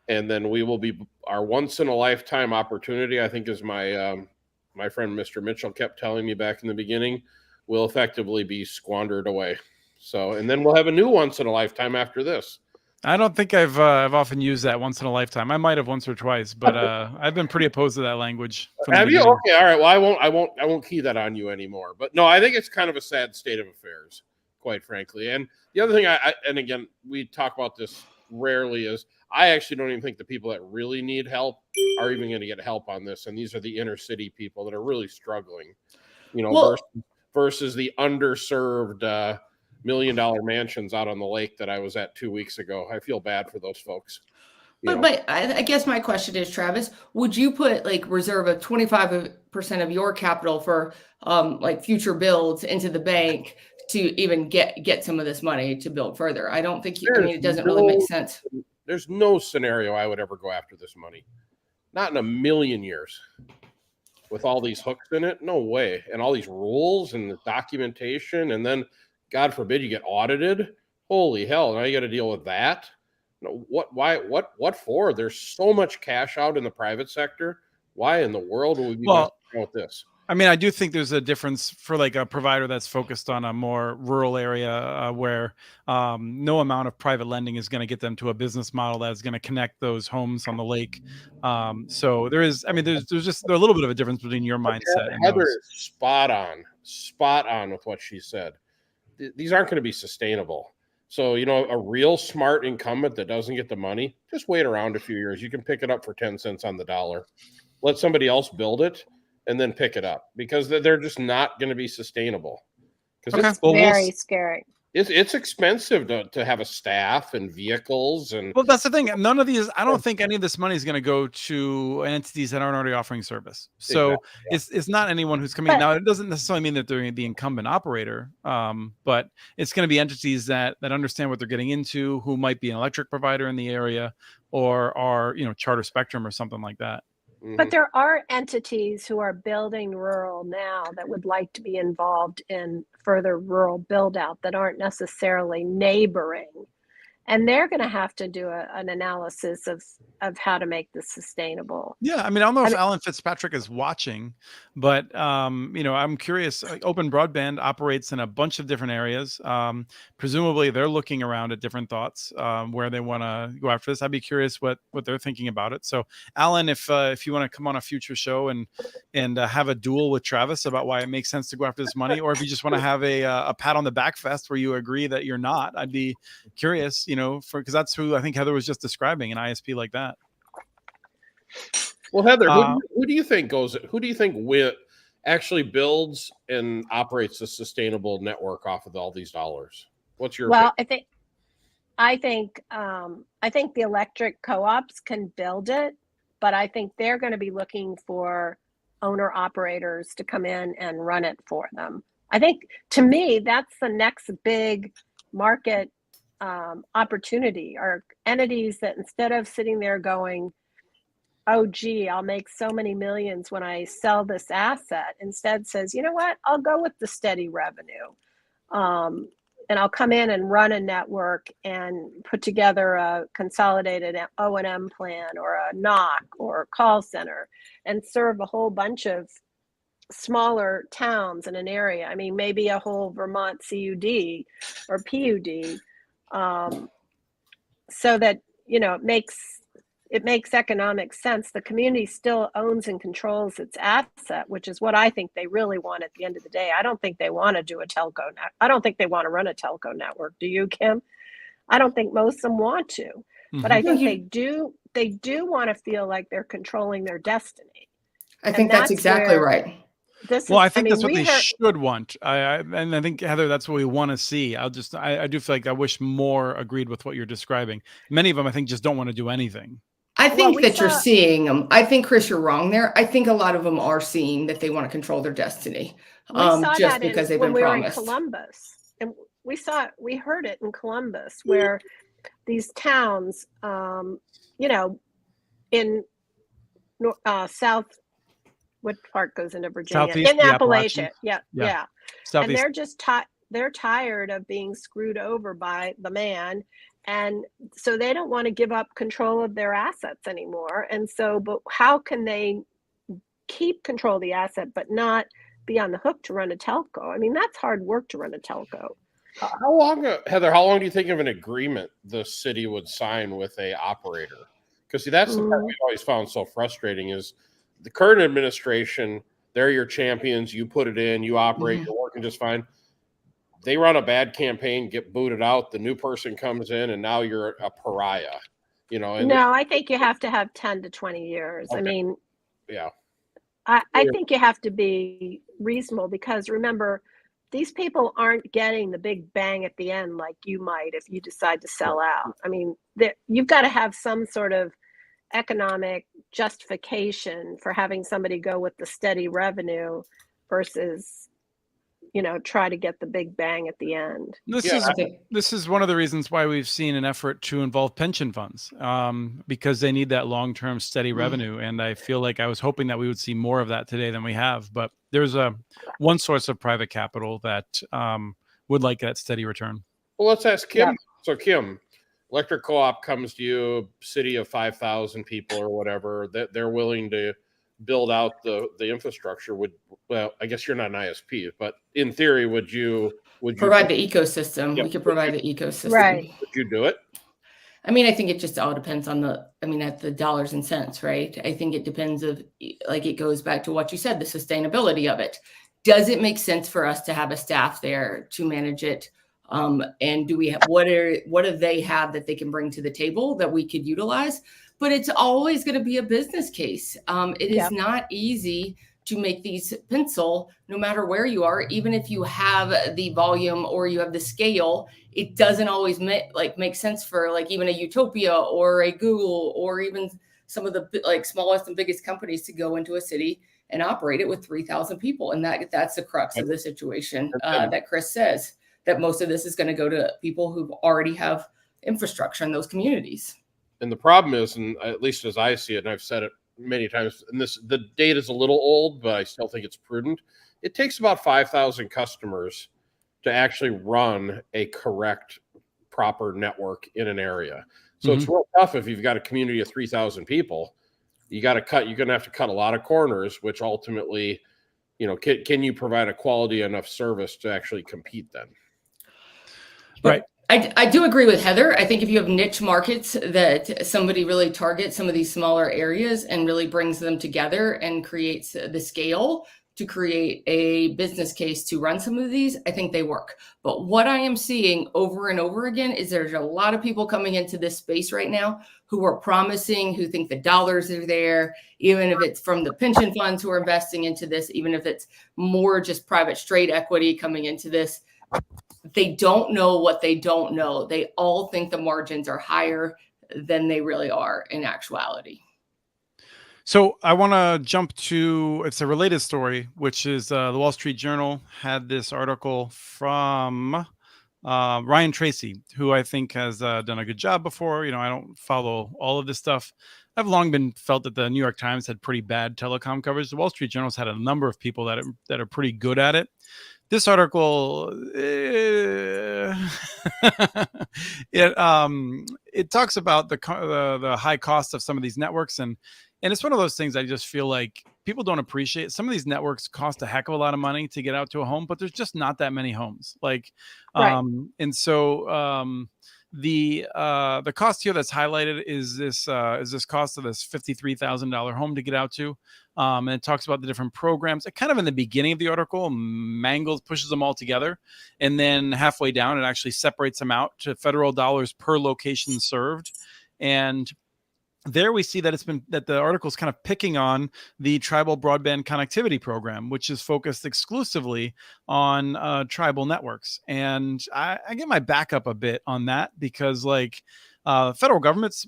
And then we will be, our once in a lifetime opportunity, I think is my friend Mr. Mitchell kept telling me back in the beginning, will effectively be squandered away. So, and then we'll have a new once in a lifetime after this. I don't think I've often used that once in a lifetime. I might have once or twice, but I've been pretty opposed to that language. Have you? Okay, all right. Well, I won't key that on you anymore. But no, I think it's kind of a sad state of affairs, quite frankly. And the other thing, and again, we talk about this rarely, is I actually don't even think the people that really need help are even going to get help on this. And these are the inner city people that are really struggling, you know, versus the underserved $1 million mansions out on the lake that I was at 2 weeks ago. I feel bad for those folks. But I guess my question is, Travis, would you put like reserve of 25% of your capital for like future builds into the bank to even get some of this money to build further? I don't think I mean, it doesn't really make sense. There's no scenario I would ever go after this money. Not in a million years. With all these hooks in it, no way. And all these rules and the documentation, and then God forbid you get audited. Holy hell! Now you got to deal with that. No, what? Why? What for? There's so much cash out in the private sector. Why in the world would we be messing with this? I mean, I do think there's a difference for like a provider that's focused on a more rural area where no amount of private lending is going to get them to a business model that's going to connect those homes on the lake. So there is, I mean, there's a little bit of a difference between your mindset and Heather those. is spot on with what she said. These aren't going to be sustainable. So, you know, a real smart incumbent that doesn't get the money, just wait around a few years. You can pick it up for 10 cents on the dollar. Let somebody else build it and then pick it up, because they're just not going to be sustainable. Because it's very scary. It's expensive to have a staff and vehicles and. Well, that's the thing. None of these. I don't think any of this money is going to go to entities that aren't already offering service. So it's not anyone who's coming. Now, it doesn't necessarily mean that they're the incumbent operator, but it's going to be entities that understand what they're getting into, who might be an electric provider in the area, or are Charter Spectrum or something like that. But there are entities who are building rural now that would like to be involved in further rural build out that aren't necessarily neighboring. And they're going to have to do an analysis of how to make this sustainable. Yeah, I mean, I don't know if Alan Fitzpatrick is watching, but I'm curious. Open Broadband operates in a bunch of different areas. Presumably, they're looking around at different thoughts where they want to go after this. I'd be curious what they're thinking about it. So, Alan, if you want to come on a future show and have a duel with Travis about why it makes sense to go after this money, or if you just want to have a pat on the back fest where you agree that you're not, I'd be curious. Because that's who I think Heather was just describing, an ISP like that. Well, Heather, who do you think actually builds and operates a sustainable network off of all these dollars? What's your opinion? I think the electric co-ops can build it, but I think they're going to be looking for owner operators to come in and run it for them. I think, to me, that's the next big market opportunity, are entities that instead of sitting there going, oh gee, I'll make so many millions when I sell this asset, instead says, you know what, I'll go with the steady revenue. and I'll come in and run a network and put together a consolidated O&M plan or a NOC or a call center and serve a whole bunch of smaller towns in an area. I mean, maybe a whole Vermont CUD or PUD, so that, you know, it makes economic sense. The community still owns and controls its asset, which is what I think they really want at the end of the day. I don't think they want to do a telco net. I don't think they want to run a telco network. Do you, Kim? I don't think most of them want to, but I think they do want to feel like they're controlling their destiny. I think that's exactly right. I think that's what they should want. And I think, Heather, that's what we want to see. I do feel like I wish more agreed with what you're describing. Many of them, I think, just don't want to do anything. I think you're seeing them. I think, Chris, you're wrong there. I think a lot of them are seeing that they want to control their destiny, just because they've been promised. When we were in Columbus, and we heard it in Columbus, where these towns, you know, in South. What part goes into Virginia? Southeast, in Appalachia. Yeah. Southeast. And they're just they're tired of being screwed over by the man. And so they don't want to give up control of their assets anymore. And so, but how can they keep control of the asset, but not be on the hook to run a telco? I mean, that's hard work to run a telco. How long, Heather, how long do you think of an agreement the city would sign with a operator? Because see, that's the part we've always found so frustrating is the current administration, they're your champions. You put it in, you operate, you're working just fine. They run a bad campaign, get booted out. The new person comes in, and now you're a pariah. You know. And no, I think you have to have 10 to 20 years. Okay. I mean, yeah. I think you have to be reasonable because remember, these people aren't getting the big bang at the end like you might if you decide to sell out. I mean, you've got to have some sort of economic justification for having somebody go with the steady revenue versus, you know, try to get the big bang at the end. This is one of the reasons why we've seen an effort to involve pension funds, because they need that long-term steady revenue. And I feel like I was hoping that we would see more of that today than we have. But there's one source of private capital that would like that steady return. Well, let's ask Kim. Yeah. So Kim, electric co-op comes to you, city of 5,000 people or whatever, that they're willing to build out the infrastructure. Well, I guess you're not an ISP, but in theory, would you provide the ecosystem? Yep. We could provide the ecosystem. Right. Would you do it? I mean, I think it just all depends on at the dollars and cents, right? I think it depends it goes back to what you said, the sustainability of it. Does it make sense for us to have a staff there to manage it? And do we have, what do they have that they can bring to the table that we could utilize? But it's always going to be a business case. It is not easy to make these pencil, no matter where you are, even if you have the volume or you have the scale, it doesn't always make sense for even a Utopia or a Google or even some of the smallest and biggest companies to go into a city and operate it with 3,000 people. And that's the crux of the situation that Chris says, that most of this is going to go to people who already have infrastructure in those communities. And the problem is, and at least as I see it, and I've said it many times, and the data is a little old, but I still think it's prudent. It takes about 5,000 customers to actually run a correct, proper network in an area. So it's real tough if you've got a community of 3,000 people. You're going to have to cut a lot of corners, which ultimately, can you provide a quality enough service to actually compete then? Right. I do agree with Heather. I think if you have niche markets that somebody really targets some of these smaller areas and really brings them together and creates the scale to create a business case to run some of these, I think they work. But what I am seeing over and over again is there's a lot of people coming into this space right now who are promising, who think the dollars are there, even if it's from the pension funds who are investing into this, even if it's more just private straight equity coming into this. They don't know what they don't know. They all think the margins are higher than they really are in actuality. So I want to jump to, it's a related story, which is the Wall Street Journal had this article from Ryan Tracy, who I think has done a good job before. I don't follow all of this stuff. I've long been felt that the New York Times had pretty bad telecom coverage. The Wall Street Journal's had a number of people that are pretty good at it. This article, it talks about the high cost of some of these networks, and it's one of those things I just feel like people don't appreciate. Some of these networks cost a heck of a lot of money to get out to a home, but there's just not that many homes. Like, Right. and so the cost here that's highlighted is this cost of this $53,000 home to get out to. And it talks about the different programs. It kind of in the beginning of the article pushes them all together, and then halfway down it actually separates them out to federal dollars per location served. And there we see that the article is kind of picking on the tribal broadband connectivity program, which is focused exclusively on tribal networks. And I get my back up a bit on that because, like, federal government's,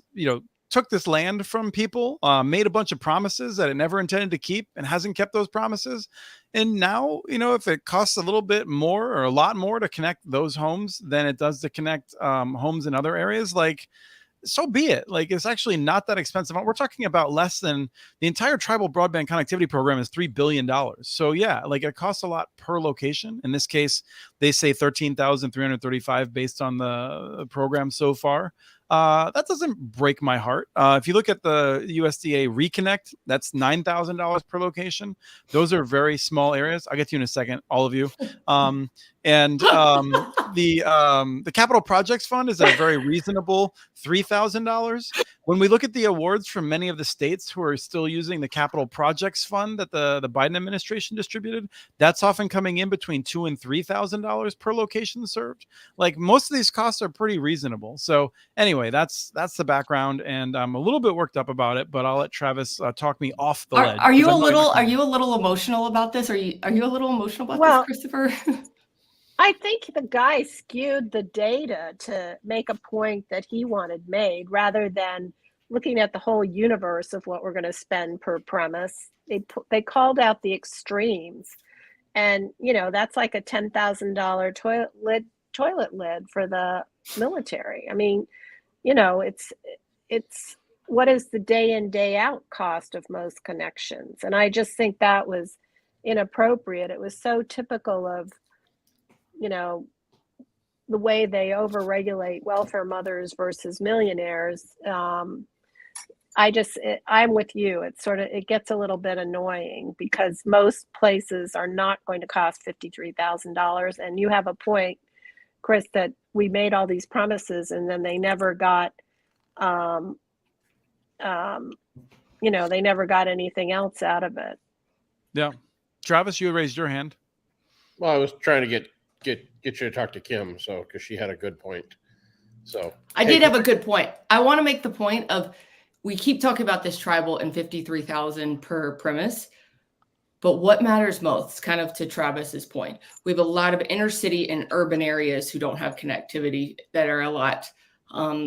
took this land from people, made a bunch of promises that it never intended to keep and hasn't kept those promises. And now, if it costs a little bit more or a lot more to connect those homes than it does to connect homes in other areas, like, so be it. Like, it's actually not that expensive. We're talking about less than the entire tribal broadband connectivity program is $3 billion. So yeah, like, it costs a lot per location. In this case, they say 13,335 based on the program so far. That doesn't break my heart. If you look at the USDA Reconnect, that's $9,000 per location. Those are very small areas. I'll get to you in a second, all of you. The Capital Projects Fund is at a very reasonable $3,000. When we look at the awards from many of the states who are still using the Capital Projects Fund that the Biden administration distributed, that's often coming in between $2,000 and $3,000 per location served. Like, most of these costs are pretty reasonable. So anyway, that's the background, and I'm a little bit worked up about it, but I'll let Travis talk me off the ledge. Are you a little emotional about this? Are you a little emotional about this, Christopher? I think the guy skewed the data to make a point that he wanted made rather than looking at the whole universe of what we're going to spend per premise. They called out the extremes, and that's like a $10,000 toilet lid for the military. I mean, it's what is the day in, day out cost of most connections? And I just think that was inappropriate. It was so typical of the way they overregulate welfare mothers versus millionaires. I'm with you. It gets a little bit annoying because most places are not going to cost $53,000. And you have a point, Chris, that we made all these promises and then they never got, they never got anything else out of it. Yeah. Travis, you raised your hand. Well, I was trying to get you to talk to Kim, because she had a good point. So I did have a good point. I want to make the point of, we keep talking about this tribal and 53,000 per premise, but what matters most, kind of to Travis's point, we have a lot of inner city and urban areas who don't have connectivity that are a lot.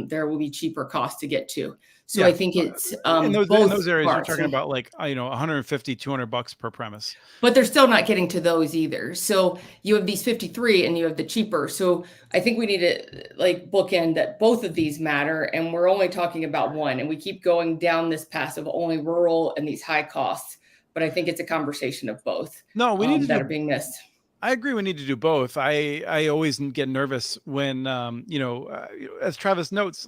There will be cheaper costs to get to. So yeah. I think it's in those areas parts. You're talking about like $150, $200 per premise. But they're still not getting to those either. So you have these 53 and you have the cheaper. So I think we need to bookend that both of these matter, and we're only talking about one. And we keep going down this path of only rural and these high costs. But I think it's a conversation of both. No, we need that are being missed. I agree. We need to do both. I always get nervous when as Travis notes,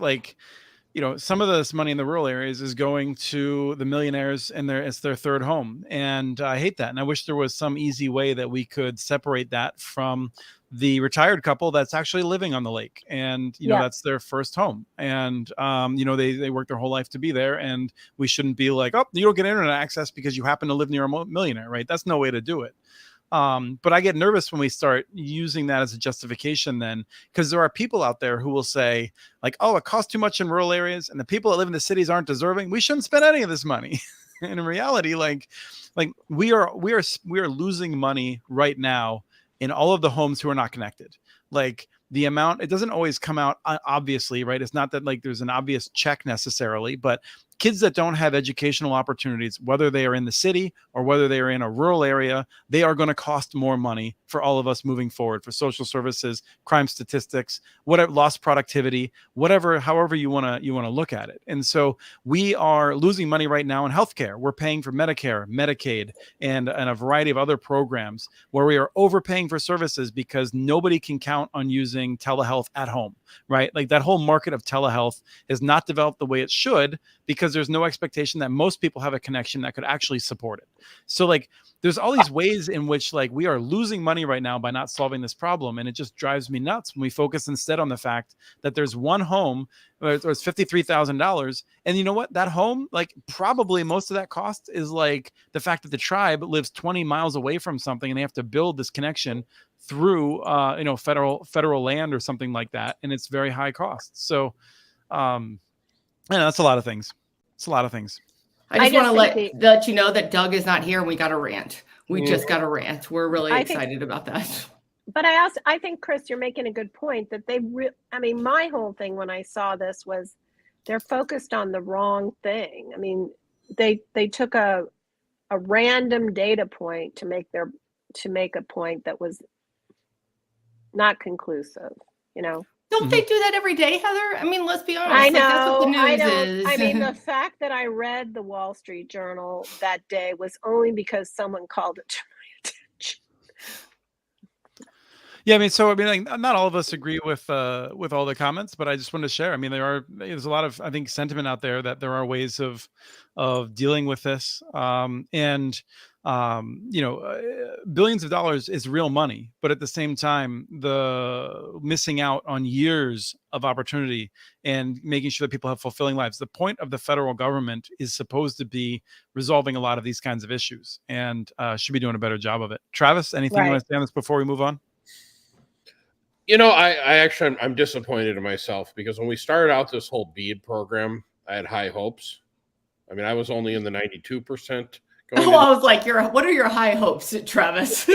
some of this money in the rural areas is going to the millionaires and it's their third home. And I hate that. And I wish there was some easy way that we could separate that from the retired couple that's actually living on the lake. And, that's their first home. And, they work their whole life to be there. And we shouldn't be like, oh, you don't get internet access because you happen to live near a millionaire, right? That's no way to do it. But I get nervous when we start using that as a justification then, because there are people out there who will say it costs too much in rural areas and the people that live in the cities aren't deserving. We shouldn't spend any of this money. And in reality, we are losing money right now in all of the homes who are not connected. The amount, it doesn't always come out obviously, right? It's not that there's an obvious check necessarily, but kids that don't have educational opportunities, whether they are in the city or whether they are in a rural area, they are going to cost more money for all of us moving forward, for social services, crime statistics, whatever, lost productivity, whatever, however you want to look at it. And so we are losing money right now in healthcare. We're paying for Medicare, Medicaid, and a variety of other programs where we are overpaying for services because nobody can count on using telehealth at home, right? Like that whole market of telehealth is not developed the way it should because there's no expectation that most people have a connection that could actually support it. So like there's all these ways in which like we are losing money right now by not solving this problem. And it just drives me nuts when we focus instead on the fact that there's one home where it's $53,000. And you know what? That home, like probably most of that cost is like the fact that the tribe lives 20 miles away from something and they have to build this connection through, federal land or something like that. And it's very high cost. So, that's a lot of things. It's a lot of things. I just want to let you know that Doug is not here and we got a rant. We just got a rant. We're really excited about that. But I think, Chris, you're making a good point that my whole thing when I saw this was they're focused on the wrong thing. I mean, they took a random data point to make a point that was not conclusive, you know. Don't they do that every day, Heather? I mean, let's be honest. I know. That's what the news is. I mean, the fact that I read the Wall Street Journal that day was only because someone called it to my attention. Yeah, I mean, so like, not all of us agree with all the comments, but I just wanted to share. I mean, there's a lot of, I think, sentiment out there that there are ways of dealing with this, billions of dollars is real money, but at the same time, the missing out on years of opportunity and making sure that people have fulfilling lives. The point of the federal government is supposed to be resolving a lot of these kinds of issues and should be doing a better job of it. Travis, anything you want to say on this before we move on? You know, I'm disappointed in myself because when we started out this whole BEAD program, I had high hopes. I mean, I was only in the 92%. I was like, what are your high hopes, Travis?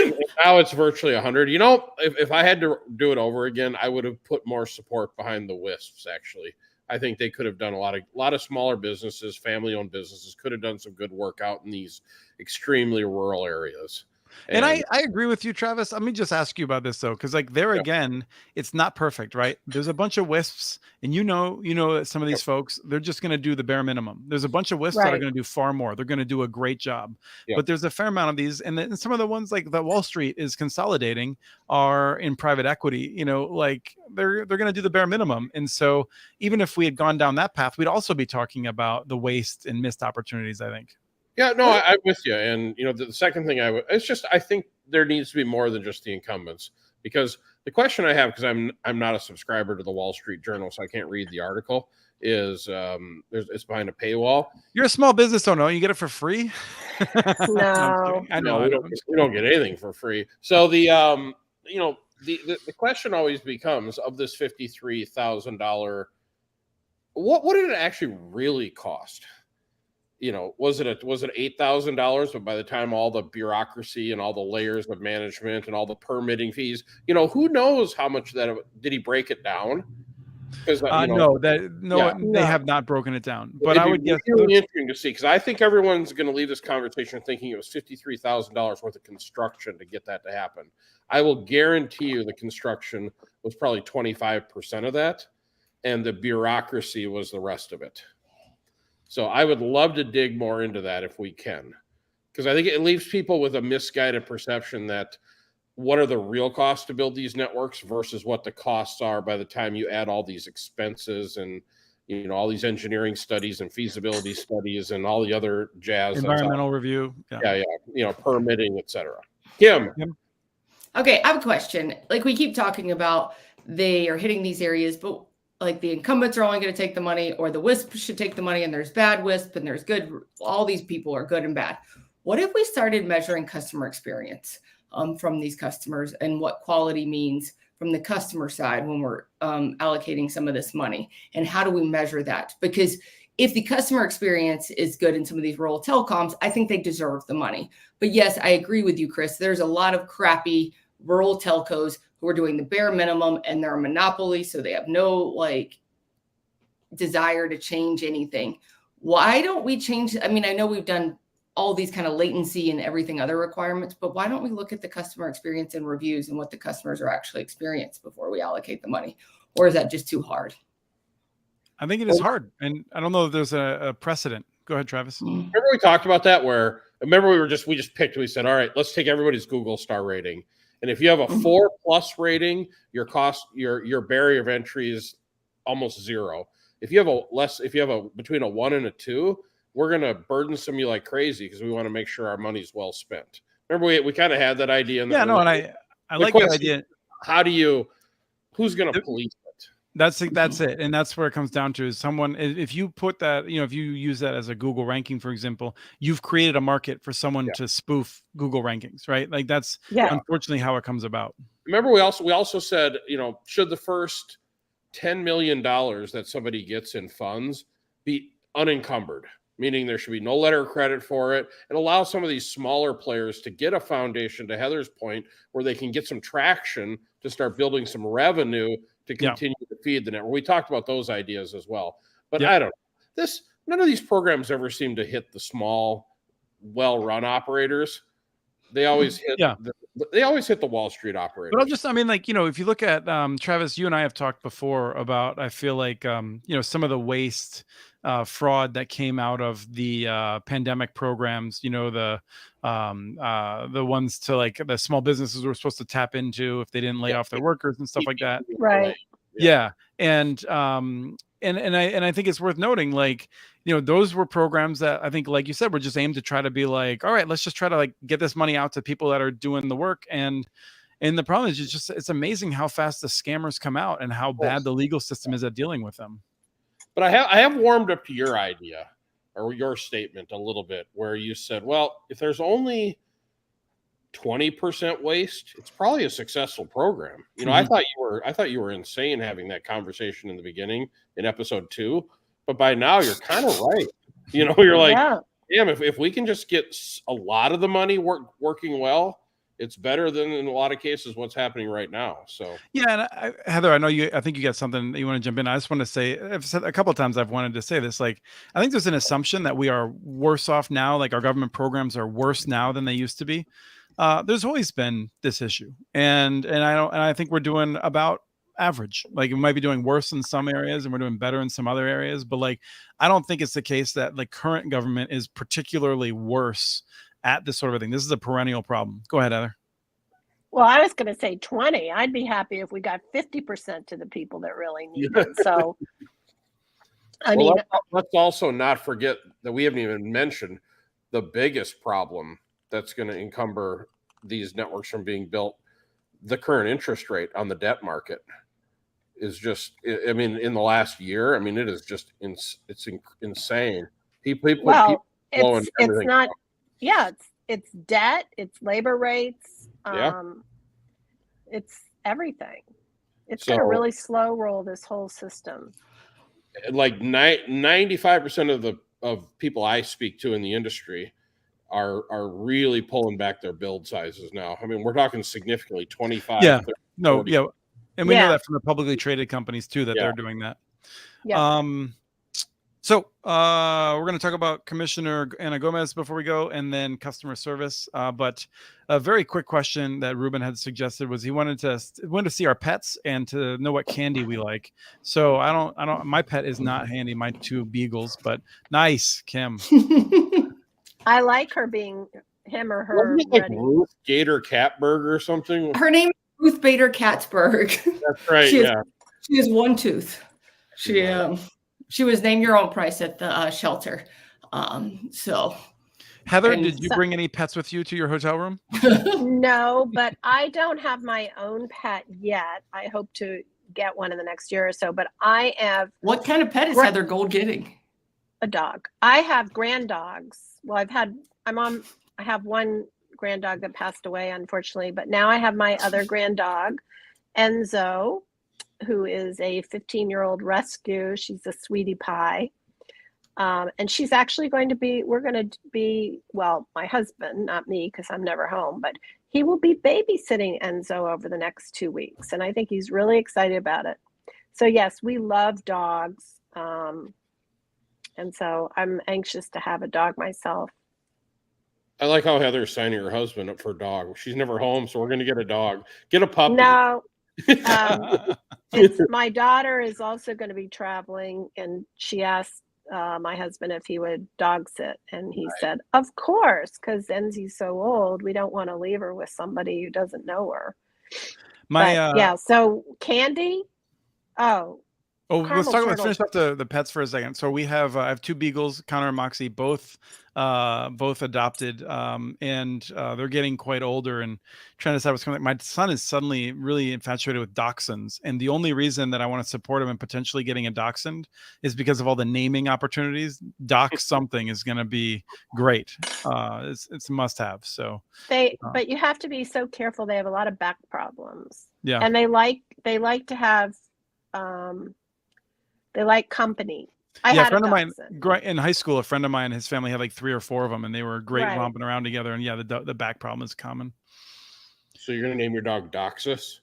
Now it's virtually 100. You know, if I had to do it over again, I would have put more support behind the WISPs, actually. I think they could have done a lot of smaller businesses, family-owned businesses, could have done some good work out in these extremely rural areas. And I agree with you, Travis. Let me just ask you about this though, because like again, it's not perfect, right? There's a bunch of WISPs, and you know some of these folks, they're just going to do the bare minimum. There's a bunch of WISPs that are going to do far more. They're going to do a great job, but there's a fair amount of these, and then some of the ones like that Wall Street is consolidating are in private equity. You know, like they're going to do the bare minimum, and so even if we had gone down that path, we'd also be talking about the waste and missed opportunities, I think. Yeah, no, I'm with you. And, you know, the second thing I think there needs to be more than just the incumbents, because the question I have, because I'm not a subscriber to the Wall Street Journal, so I can't read the article, is it's behind a paywall. You're a small business owner. You get it for free? No. I know. We don't get anything for free. So the question always becomes, of this $53,000, what did it actually really cost? You know, was it $8,000? But by the time all the bureaucracy and all the layers of management and all the permitting fees, you know, who knows how much that did he break it down? Because they have not broken it down. But I would guess really interesting to see, because I think everyone's going to leave this conversation thinking it was $53,000 worth of construction to get that to happen. I will guarantee you the construction was probably 25% of that, and the bureaucracy was the rest of it. So I would love to dig more into that if we can, because I think it leaves people with a misguided perception that what are the real costs to build these networks versus what the costs are by the time you add all these expenses and, you know, all these engineering studies and feasibility studies and all the other jazz. Environmental review. Yeah. You know, permitting, etc. Kim. Okay, I have a question. Like we keep talking about, they are hitting these areas, but like the incumbents are only going to take the money, or the WISP should take the money, and there's bad WISP and there's good. All these people are good and bad. What if we started measuring customer experience from these customers and what quality means from the customer side when we're allocating some of this money? And how do we measure that? Because if the customer experience is good in some of these rural telecoms, I think they deserve the money. But yes, I agree with you, Chris. There's a lot of crappy rural telcos who are doing the bare minimum, and they're a monopoly, so they have no like desire to change anything. why don't we change? I mean, I know we've done all these kind of latency and everything other requirements, but why don't we look at the customer experience and reviews and what the customers are actually experiencing before we allocate the money? Or is that just too hard? I think it is hard. And I don't know if there's a precedent. Go ahead, Travis. Remember we talked about that remember we just picked, we said, all right, let's take everybody's Google star rating. And if you have a 4+ rating, your barrier of entry is almost 0. If you have between a 1 and a 2, we're going to burdensome you like crazy because we want to make sure our money's well spent. Remember, we kind of had that idea. And I like that idea. Who's going to police it? That's it. And that's where it comes down to is someone, if you put that, if you use that as a Google ranking, for example, you've created a market for someone to spoof Google rankings, right? Like that's unfortunately how it comes about. Remember, we also said, should the first $10 million that somebody gets in funds be unencumbered? Meaning there should be no letter of credit for it, and allow some of these smaller players to get a foundation, to Heather's point, where they can get some traction to start building some revenue to continue to feed the network. We talked about those ideas as well. But I don't know. None of these programs ever seem to hit the small, well-run operators. They always hit the Wall Street operators. But if you look at Travis, you and I have talked before about, I feel like some of the waste fraud that came out of the pandemic programs, the ones to like the small businesses were supposed to tap into if they didn't lay off their workers and stuff like that. Right. Yeah. And I think it's worth noting, like, those were programs that I think, like you said, were just aimed to try to be like, all right, let's just try to like get this money out to people that are doing the work. And the problem is it's amazing how fast the scammers come out and how bad the legal system is at dealing with them. But I have warmed up to your idea or your statement a little bit where you said, well, if there's only 20% waste, it's probably a successful program. I thought you were insane having that conversation in the beginning in episode 2, but by now you're kind of right. You're like, damn, if we can just get a lot of the money working well, it's better than in a lot of cases what's happening right now. So and Heather, I think you got something that you want to jump in. I just want to say, I've said a couple of times, I've wanted to say this, like, I think there's an assumption that we are worse off now. Like our government programs are worse now than they used to be. There's always been this issue, and I think we're doing about average. Like we might be doing worse in some areas and we're doing better in some other areas, but like I don't think it's the case that like current government is particularly worse at this sort of thing. This is a perennial problem. Go ahead, Heather. Well, I was going to say 20. I'd be happy if we got 50% to the people that really need it. So, let's also not forget that we haven't even mentioned the biggest problem that's going to encumber these networks from being built. The current interest rate on the debt market is just, in the last year, it is just, it's insane. It's not, it's debt, it's labor rates, it's everything. It's going to really slow roll this whole system. Like 95% of people I speak to in the industry are really pulling back their build sizes now. We're talking significantly 25. Yeah. 30, no. 40. Yeah. And we know that from the publicly traded companies too, that they're doing that. Yeah. So we're going to talk about Commissioner Ana Gomez before we go, and then customer service. But a very quick question that Ruben had suggested was he wanted to see our pets and to know what candy we like. So I don't. My pet is not handy. My 2 beagles, but nice, Kim. I like her being him or her. Like Ruth Gator Catberg or something. Her name is Ruth Bader Katzberg. That's right. She has 1 tooth. She was named your own price at the shelter. Heather, did you bring any pets with you to your hotel room? No, but I don't have my own pet yet. I hope to get one in the next year or so, but I have. What kind of pet is Heather Gold getting? A dog. I have grand dogs. Well, I have one grand dog that passed away, unfortunately, but now I have my other grand dog, Enzo, who is a 15-year-old rescue. She's a sweetie pie. And she's actually my husband, not me, because I'm never home, but he will be babysitting Enzo over the next 2 weeks. And I think he's really excited about it. So yes, we love dogs. And so I'm anxious to have a dog myself. I like how Heather's signing her husband up for a dog. She's never home, so we're going to get a dog. Get a puppy. No, it's my daughter is also going to be traveling, and she asked my husband if he would dog sit, and he said, "Of course," because Enzie's so old, we don't want to leave her with somebody who doesn't know her. Yeah. So Candy, let's turtle. finish up the pets for a second. So we have I have 2 beagles, Connor and Moxie, both adopted, and they're getting quite older and trying to decide what's coming. My son is suddenly really infatuated with dachshunds, and the only reason that I want to support him in potentially getting a dachshund is because of all the naming opportunities. Doc something is going to be great. It's a must have. So but you have to be so careful. They have a lot of back problems. Yeah, and they like to have they like company. I had a friend of mine in high school. A friend of mine, his family had like 3 or 4 of them, and they were great Right. romping around together. And yeah, the back problem is common. So you're going to name your dog Doxus?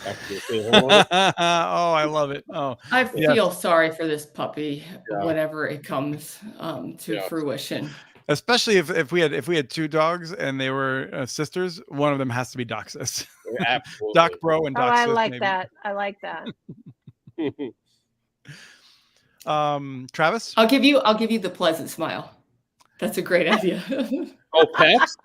Oh, I love it. Oh, I feel sorry for this puppy whenever it comes to fruition. Especially if we had 2 dogs and they were sisters, one of them has to be Doxus. Absolutely. Doc Bro and Doxus. I like maybe. that. I like that. Travis? I'll give you the pleasant smile. That's a great idea. Oh, pets?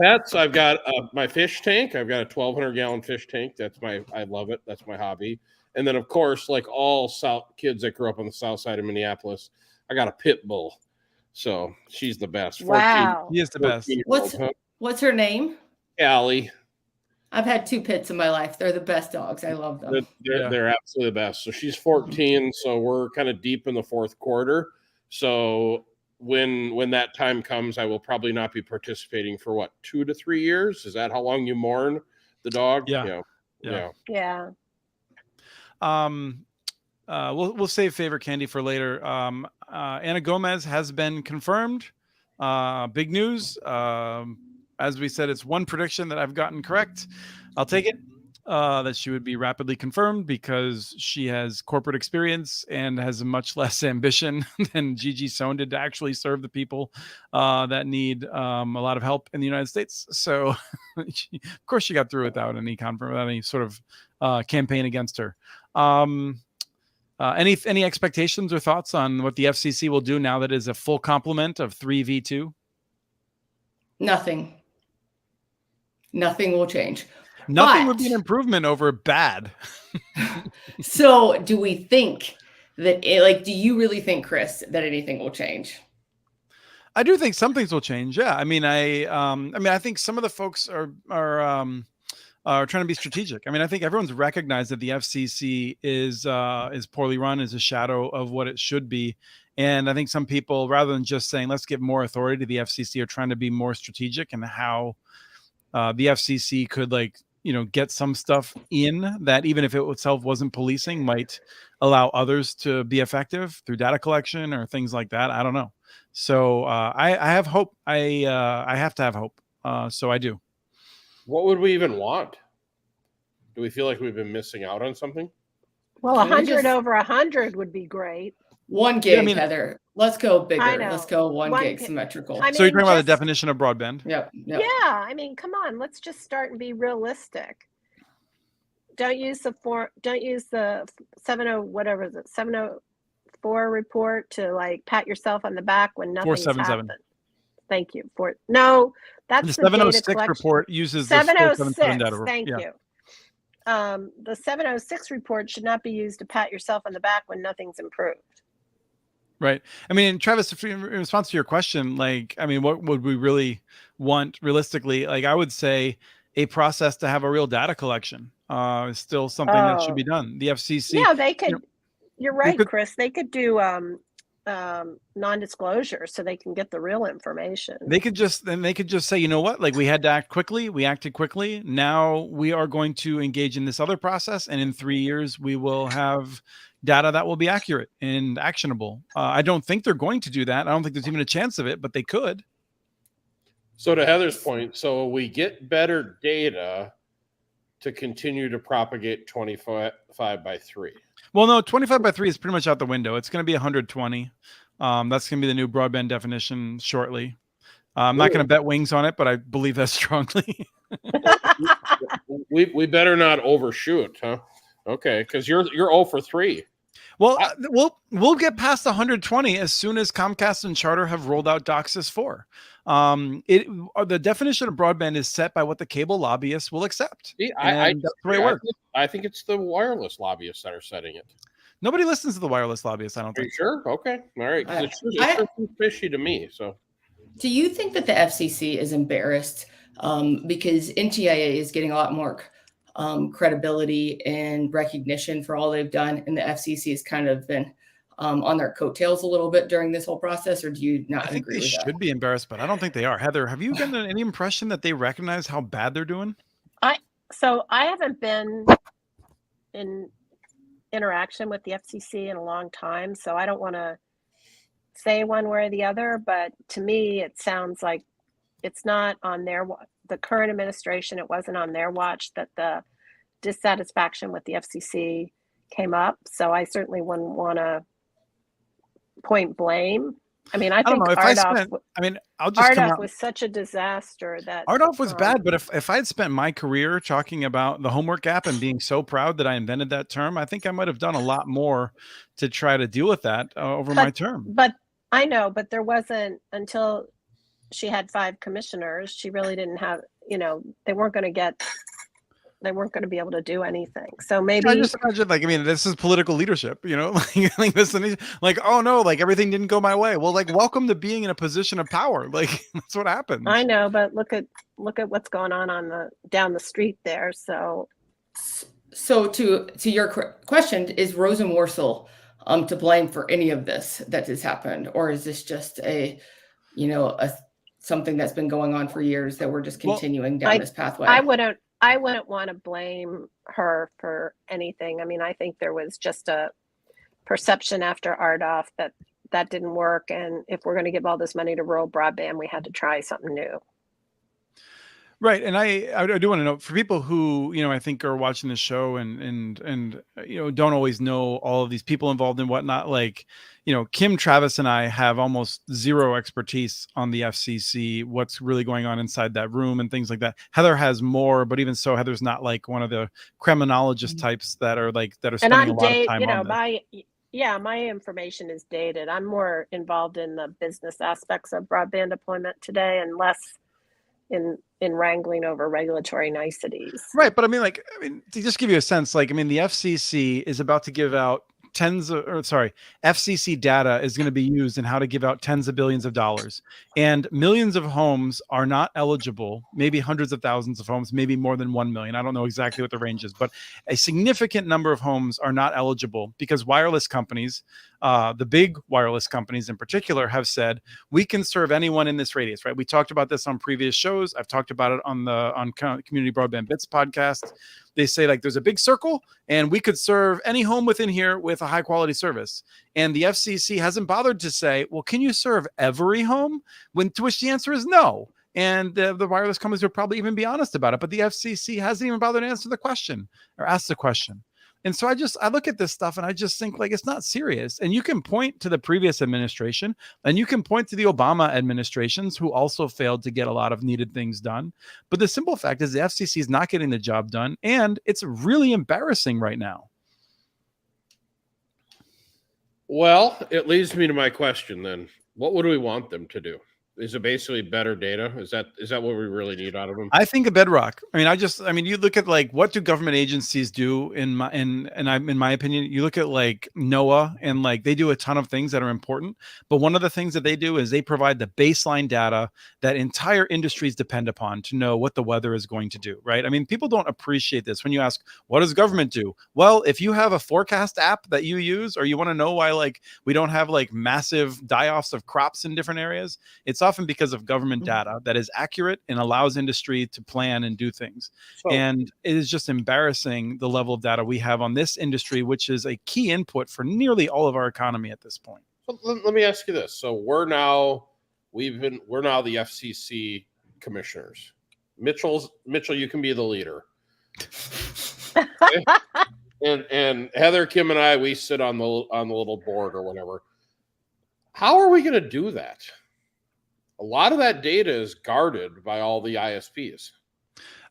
Pets, I've got my fish tank. I've got a 1,200 gallon fish tank. I love it. That's my hobby. And then, of course, like all kids that grew up on the south side of Minneapolis, I got a pit bull. So she's the best. Wow. He is the best. What's her name? Allie. I've had 2 pits in my life. They're the best dogs. I love them. They're absolutely the best. So she's 14. So we're kind of deep in the 4th quarter. So when that time comes, I will probably not be participating for 2 to 3 years. Is that how long you mourn the dog? Yeah. We'll save favorite candy for later. Anna Gomez has been confirmed. Big news. As we said, it's one prediction that I've gotten correct. I'll take it. That she would be rapidly confirmed because she has corporate experience and has much less ambition than Gigi Sohn did to actually serve the people that need a lot of help in the United States. So, of course, she got through without any sort of campaign against her. Any expectations or thoughts on what the FCC will do now that is a full complement of 3v2? Nothing will change. Nothing would be an improvement over bad. So do we think that do you really think, Chris, that anything will change? I do think some things will change. Yeah. I think some of the folks are trying to be strategic. I think everyone's recognized that the FCC is poorly run, is a shadow of what it should be. And I think some people, rather than just saying, let's give more authority to the FCC, are trying to be more strategic in how the FCC could get some stuff in that, even if it itself wasn't policing, might allow others to be effective through data collection or things like that. I don't know. So I have hope. I have to have hope. So I do. What would we even want? Do we feel like we've been missing out on something? Well, 100 over 100 would be great. 1 gig, Heather. Let's go bigger. I know. Let's go 1 gig symmetrical. So you're talking about the definition of broadband? Yep. Yeah. Come on. Let's just start and be realistic. Don't use the 704 report to pat yourself on the back when nothing's happened. Thank you. That's the 706 report uses the 706. data. Thank you. The 706 report should not be used to pat yourself on the back when nothing's improved. Right. Travis, in response to your question, what would we really want realistically? I would say a process to have a real data collection is still something that should be done. The FCC. Yeah, they could. You're right, Chris. They could do non-disclosure so they can get the real information. They could just say, you know what, we had to act quickly. We acted quickly. Now we are going to engage in this other process. And in 3 years, we will have data that will be accurate and actionable. I don't think they're going to do that. I don't think there's even a chance of it, but they could. So to Heather's point, so we get better data to continue to propagate 25 by 3? Well, no, 25 by 3 is pretty much out the window. It's going to be 120. That's going to be the new broadband definition shortly. I'm not going to bet wings on it, but I believe that strongly. We better not overshoot, huh? Okay, because you're 0 for 3. Well, we'll get past 120 as soon as Comcast and Charter have rolled out DOCSIS 4. The definition of broadband is set by what the cable lobbyists will accept. See, that's the way it works. I think it's the wireless lobbyists that are setting it. Nobody listens to the wireless lobbyists, I don't Are you think. sure? Okay, all right. It sure seems fishy to me. So, do you think that the FCC is embarrassed because NTIA is getting a lot more credibility and recognition for all they've done, and the FCC has kind of been on their coattails a little bit during this whole process, or do you not I think agree they with that? should be embarrassed, but I don't think they are. Heather, have you gotten any impression that they recognize how bad they're doing? So I haven't been in interaction with the FCC in a long time, so I don't want to say one way or the other, but to me it sounds like it's not on the current administration, it wasn't on their watch that the dissatisfaction with the FCC came up. So I certainly wouldn't want to point blame. I mean, I think RDOF was such a disaster that RDOF was bad, but if I'd spent my career talking about the homework gap and being so proud that I invented that term, I think I might have done a lot more to try to deal with that over my term. But I know, but there wasn't until she had 5 commissioners. She really didn't have, they weren't going to be able to do anything. So maybe I just imagine, this is political leadership, oh no, everything didn't go my way. Well, welcome to being in a position of power. That's what happens. I know, but look at what's going on down the street there. So to your question, is Rosa Morsel to blame for any of this that has happened, or is this just something that's been going on for years that we're just continuing down this pathway? I wouldn't want to blame her for anything. I mean, I think there was just a perception after RDOF that didn't work, and if we're going to give all this money to rural broadband, we had to try something new. Right. And I do want to know, for people who, I think are watching the show and don't always know all of these people involved and whatnot, Kim, Travis, and I have almost zero expertise on the FCC, what's really going on inside that room and things like that. Heather has more, but even so, Heather's not one of the criminologist types that are spending a lot of time on this. My information is dated. I'm more involved in the business aspects of broadband deployment today and less in wrangling over regulatory niceties. Right. But to just give you a sense, the FCC is about to give out FCC data is going to be used in how to give out tens of billions of dollars, and millions of homes are not eligible, maybe hundreds of thousands of homes, maybe more than 1 million. I don't know exactly what the range is, but a significant number of homes are not eligible because wireless companies, the big wireless companies in particular, have said, we can serve anyone in this radius, right? We talked about this on previous shows. I've talked about it on Community Broadband Bits podcast. They say there's a big circle and we could serve any home within here with a high quality service. And the FCC hasn't bothered to say, well, can you serve every home? To which the answer is no. And the wireless companies would probably even be honest about it. But the FCC hasn't even bothered to answer the question or ask the question. And so I look at this stuff and I just think it's not serious. And you can point to the previous administration and you can point to the Obama administrations who also failed to get a lot of needed things done. But the simple fact is the FCC is not getting the job done. And it's really embarrassing right now. Well, it leads me to my question then. What would we want them to do? Is it basically better data? Is that what we really need out of them? I think a bedrock. You look at what do government agencies do in my opinion, you look at NOAA and they do a ton of things that are important. But one of the things that they do is they provide the baseline data that entire industries depend upon to know what the weather is going to do, right? People don't appreciate this. When you ask, what does government do? Well, if you have a forecast app that you use, or you want to know why we don't have massive die-offs of crops in different areas, it's often because of government data that is accurate and allows industry to plan and do things. And it is just embarrassing the level of data we have on this industry, which is a key input for nearly all of our economy at this point. So let me ask you this. So we're now the FCC commissioners. Mitchell, you can be the leader. And Heather, Kim, and I, we sit on the little board or whatever. How are we going to do that? A lot of that data is guarded by all the ISPs.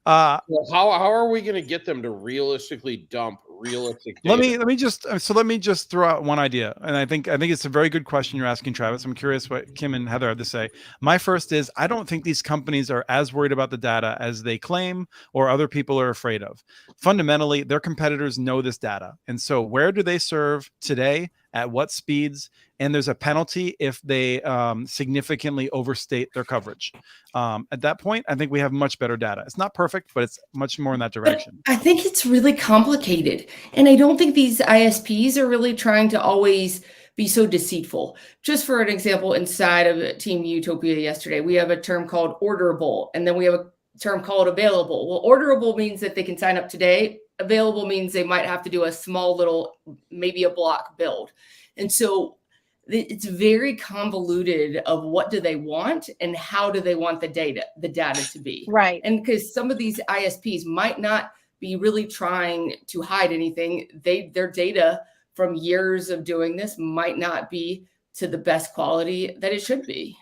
How are we going to get them to realistically dump realistic data? Let me just throw out one idea, and I think it's a very good question you're asking, Travis. I'm curious what Kim and Heather have to say. My first is, I don't think these companies are as worried about the data as they claim or other people are afraid of. Fundamentally, their competitors know this data, and so where do they serve today, at what speeds, and there's a penalty if they significantly overstate their coverage. At that point, I think we have much better data. It's not perfect, but it's much more in that direction. But I think it's really complicated. And I don't think these ISPs are really trying to always be so deceitful. Just for an example, inside of Team Utopia yesterday, we have a term called orderable, and then we have a term called available. Well, orderable means that they can sign up today. Available means they might have to do a small little, maybe a block build. And so it's very convoluted of what do they want and how do they want the data to be. Right. And because some of these ISPs might not be really trying to hide anything. Their data from years of doing this might not be to the best quality that it should be.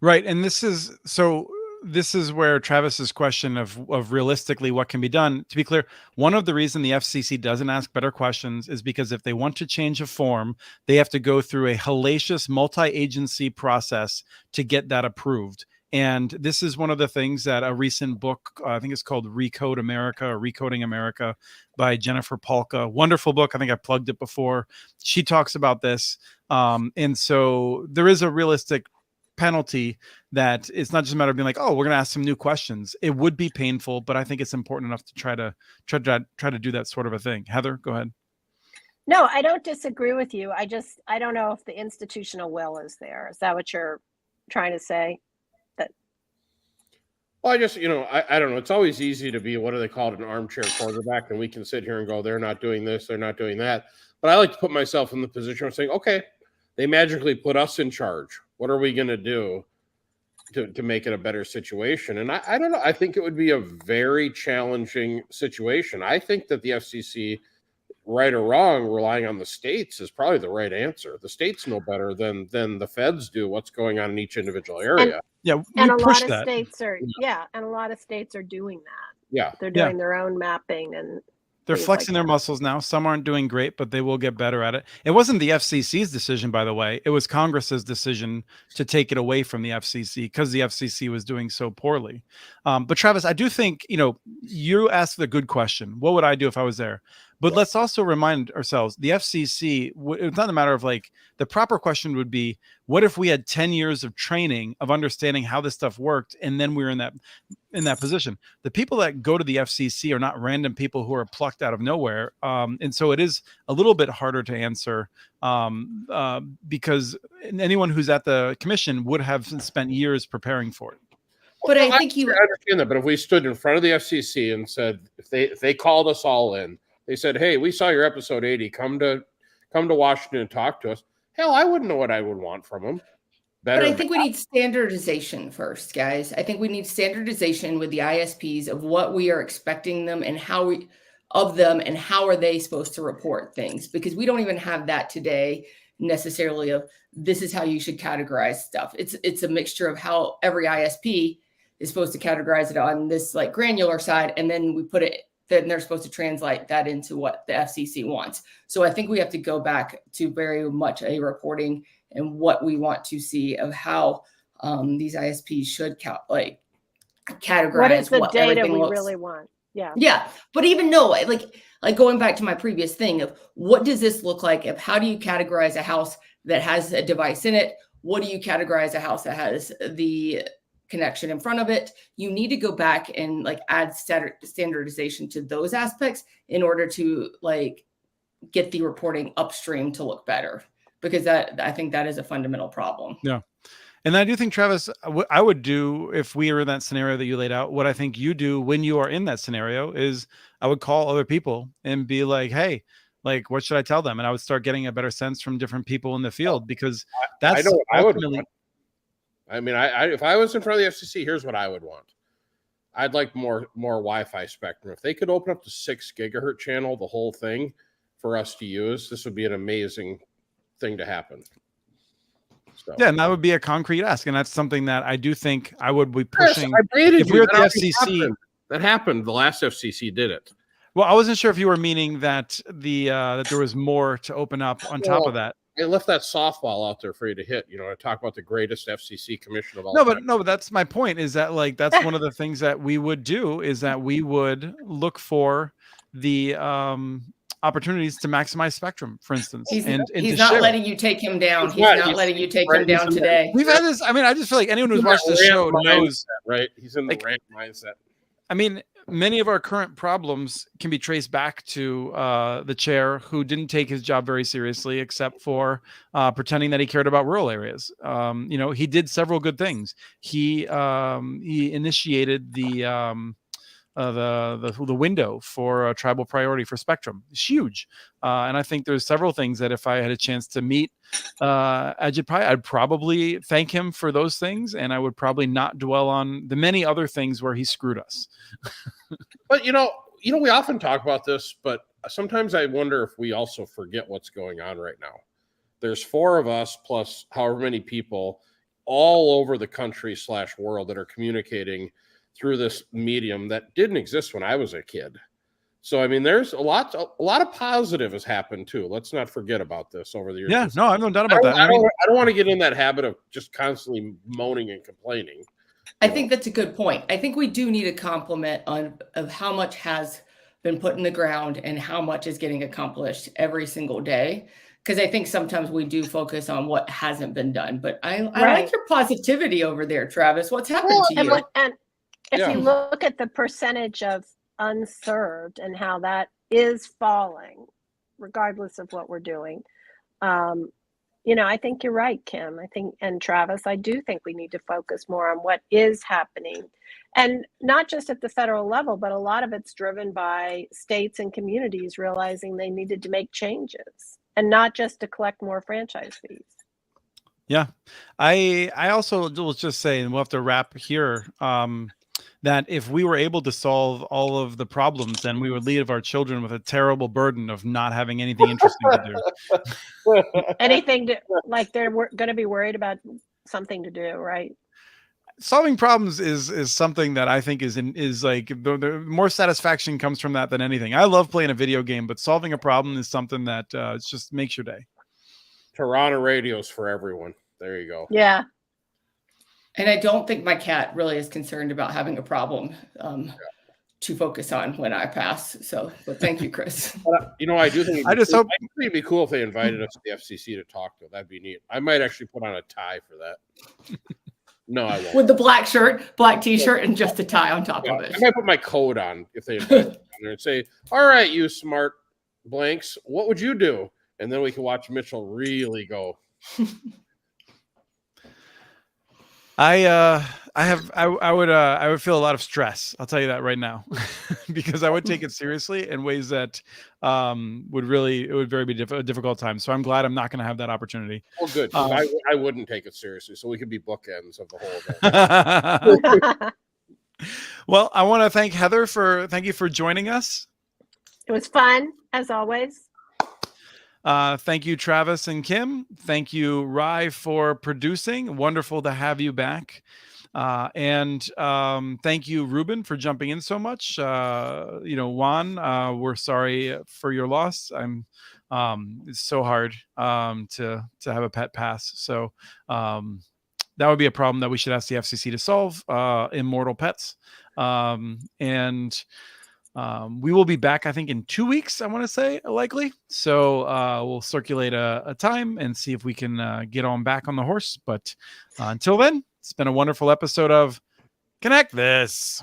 Right. And this is where Travis's question of realistically what can be done. To be clear, one of the reasons the FCC doesn't ask better questions is because if they want to change a form, they have to go through a hellacious multi-agency process to get that approved. And this is one of the things that a recent book, I think it's called Recode America or Recoding America by Jennifer Polka, wonderful book. I think I plugged it before. She talks about this. And so there is a realistic penalty that it's not just a matter of being like, oh, we're going to ask some new questions. It would be painful, but I think it's important enough to try to do that sort of a thing. Heather, go ahead. No, I don't disagree with you. I don't know if the institutional will is there. Is that what you're trying to say? Well, I don't know. It's always easy to be, what do they call it, an armchair quarterback, and we can sit here and go, they're not doing this, they're not doing that. But I like to put myself in the position of saying, okay, they magically put us in charge. What are we going to do to make it a better situation? And I don't know. I think it would be a very challenging situation. I think that the FCC, right or wrong, relying on the states is probably the right answer. The states know better than the feds do what's going on in each individual area. And a lot of states are, and a lot of states are doing that. Yeah. They're doing their own mapping and they're flexing their muscles now. Some aren't doing great, but they will get better at it. It wasn't the FCC's decision, by the way. It was Congress's decision to take it away from the FCC because the FCC was doing so poorly. But Travis, I do think, you asked the good question. What would I do if I was there? But let's also remind ourselves, the FCC, it's not a matter of the proper question would be, what if we had 10 years of training of understanding how this stuff worked, and then we were in that position? The people that go to the FCC are not random people who are plucked out of nowhere. And so it is a little bit harder to answer because anyone who's at the commission would have spent years preparing for it. But I think I understand that. But if we stood in front of the FCC and said, if they called us all in, they said, hey, we saw your episode 80. Come to Washington and talk to us. Hell, I wouldn't know what I would want from them. But I think we need standardization first, guys. I think we need standardization with the ISPs of what we are expecting them and how are they supposed to report things, because we don't even have that today necessarily of this is how you should categorize stuff. It's a mixture of how every ISP is supposed to categorize it on this granular side, and then then they're supposed to translate that into what the FCC wants. So I think we have to go back to very much a reporting and what we want to see of how these ISPs should categorize what is the data we really want. Yeah. But even though, like going back to my previous thing of what does this look like? Of how do you categorize a house that has a device in it? What do you categorize a house that has the connection in front of it? You need to go back and add standardization to those aspects in order to get the reporting upstream to look better, because I think that is a fundamental problem. Yeah. And I do think, Travis, what I would do if we were in that scenario that you laid out, what I think you do when you are in that scenario is I would call other people and be like, hey, what should I tell them? And I would start getting a better sense from different people in the field, because that's I know what ultimately. I would want. I mean, if I was in front of the FCC, here's what I would want. I'd like more Wi-Fi spectrum. If they could open up the 6 gigahertz channel, the whole thing for us to use, this would be an amazing thing to happen. So. Yeah, and that would be a concrete ask, and that's something that I do think I would be pushing. Yes, I baited if we were you. at the FCC. That happened. The last FCC did it. Well, I wasn't sure if you were meaning that that there was more to open up on top of that. I left that softball out there for you to hit. You know, to talk about the greatest FCC commission of all No, time. but that's my point. Is that like that's one of the things that we would do is that we would look for the opportunities to maximize spectrum, for instance. He's and he's to not share. letting you take him down. He's not. not letting you take him down today. We've had this. I mean, I just feel like anyone who's watched this show knows, right? He's in the like, rant mindset. I mean, many of our current problems can be traced back to the chair who didn't take his job very seriously, except for pretending that he cared about rural areas. You know, he did several good things. He initiated the window for a tribal priority for spectrum. It's huge. And I think there's several things that if I had a chance to meet Ajit Pai, I'd probably thank him for those things. And I would probably not dwell on the many other things where he screwed us. But, you know, we often talk about this, but sometimes I wonder if we also forget what's going on right now. There's 4 of us plus however many people all over the country / world that are communicating through this medium that didn't exist when I was a kid. So, I mean, there's a lot of positive has happened too. Let's not forget about this over the years. Yeah, no, I've no doubt about that. I don't want to get in that habit of just constantly moaning and complaining. I think that's a good point. I think we do need a compliment of how much has been put in the ground and how much is getting accomplished every single day. Because I think sometimes we do focus on what hasn't been done. But I like your positivity over there, Travis. What's happened to you? And if you look at the percentage of unserved and how that is falling, regardless of what we're doing, you know, I think you're right, Kim. I think, and Travis, I do think we need to focus more on what is happening, and not just at the federal level, but a lot of it's driven by states and communities realizing they needed to make changes, and not just to collect more franchise fees. Yeah, I also will just say, and we'll have to wrap here, that if we were able to solve all of the problems, then we would leave our children with a terrible burden of not having anything interesting to do. Anything to, like, they're going to be worried about something to do, right? Solving problems is something that I think is like the more satisfaction comes from that than anything. I love playing a video game, but solving a problem is something that it just makes your day. Toronto radios for everyone. There you go. Yeah. And I don't think my cat really is concerned about having a problem to focus on when I pass. So, but thank you, Chris. You know, I do think I just hope it'd be cool if they invited us to the FCC to talk to. That'd be neat. I might actually put on a tie for that. No, I won't. With the black shirt, black t-shirt, and just a tie on top of it. I might put my coat on if they invite me there and say, "All right, you smart blanks, what would you do?" And then we can watch Mitchell really go. I would feel a lot of stress. I'll tell you that right now, because I would take it seriously in ways that would very be a difficult time. So I'm glad I'm not going to have that opportunity. Well, good. I wouldn't take it seriously, so we could be bookends of the whole event. Well, I want to thank Heather thank you for joining us. It was fun as always. Thank you, Travis and Kim. Thank you, Rye, for producing. Wonderful to have you back. And thank you, Ruben, for jumping in so much. You know, Juan, we're sorry for your loss. It's so hard to have a pet pass. So that would be a problem that we should ask the FCC to solve. Immortal pets. We will be back, I think, in 2 weeks, I want to say, likely. So we'll circulate a time and see if we can get on back on the horse. But until then, it's been a wonderful episode of Connect This.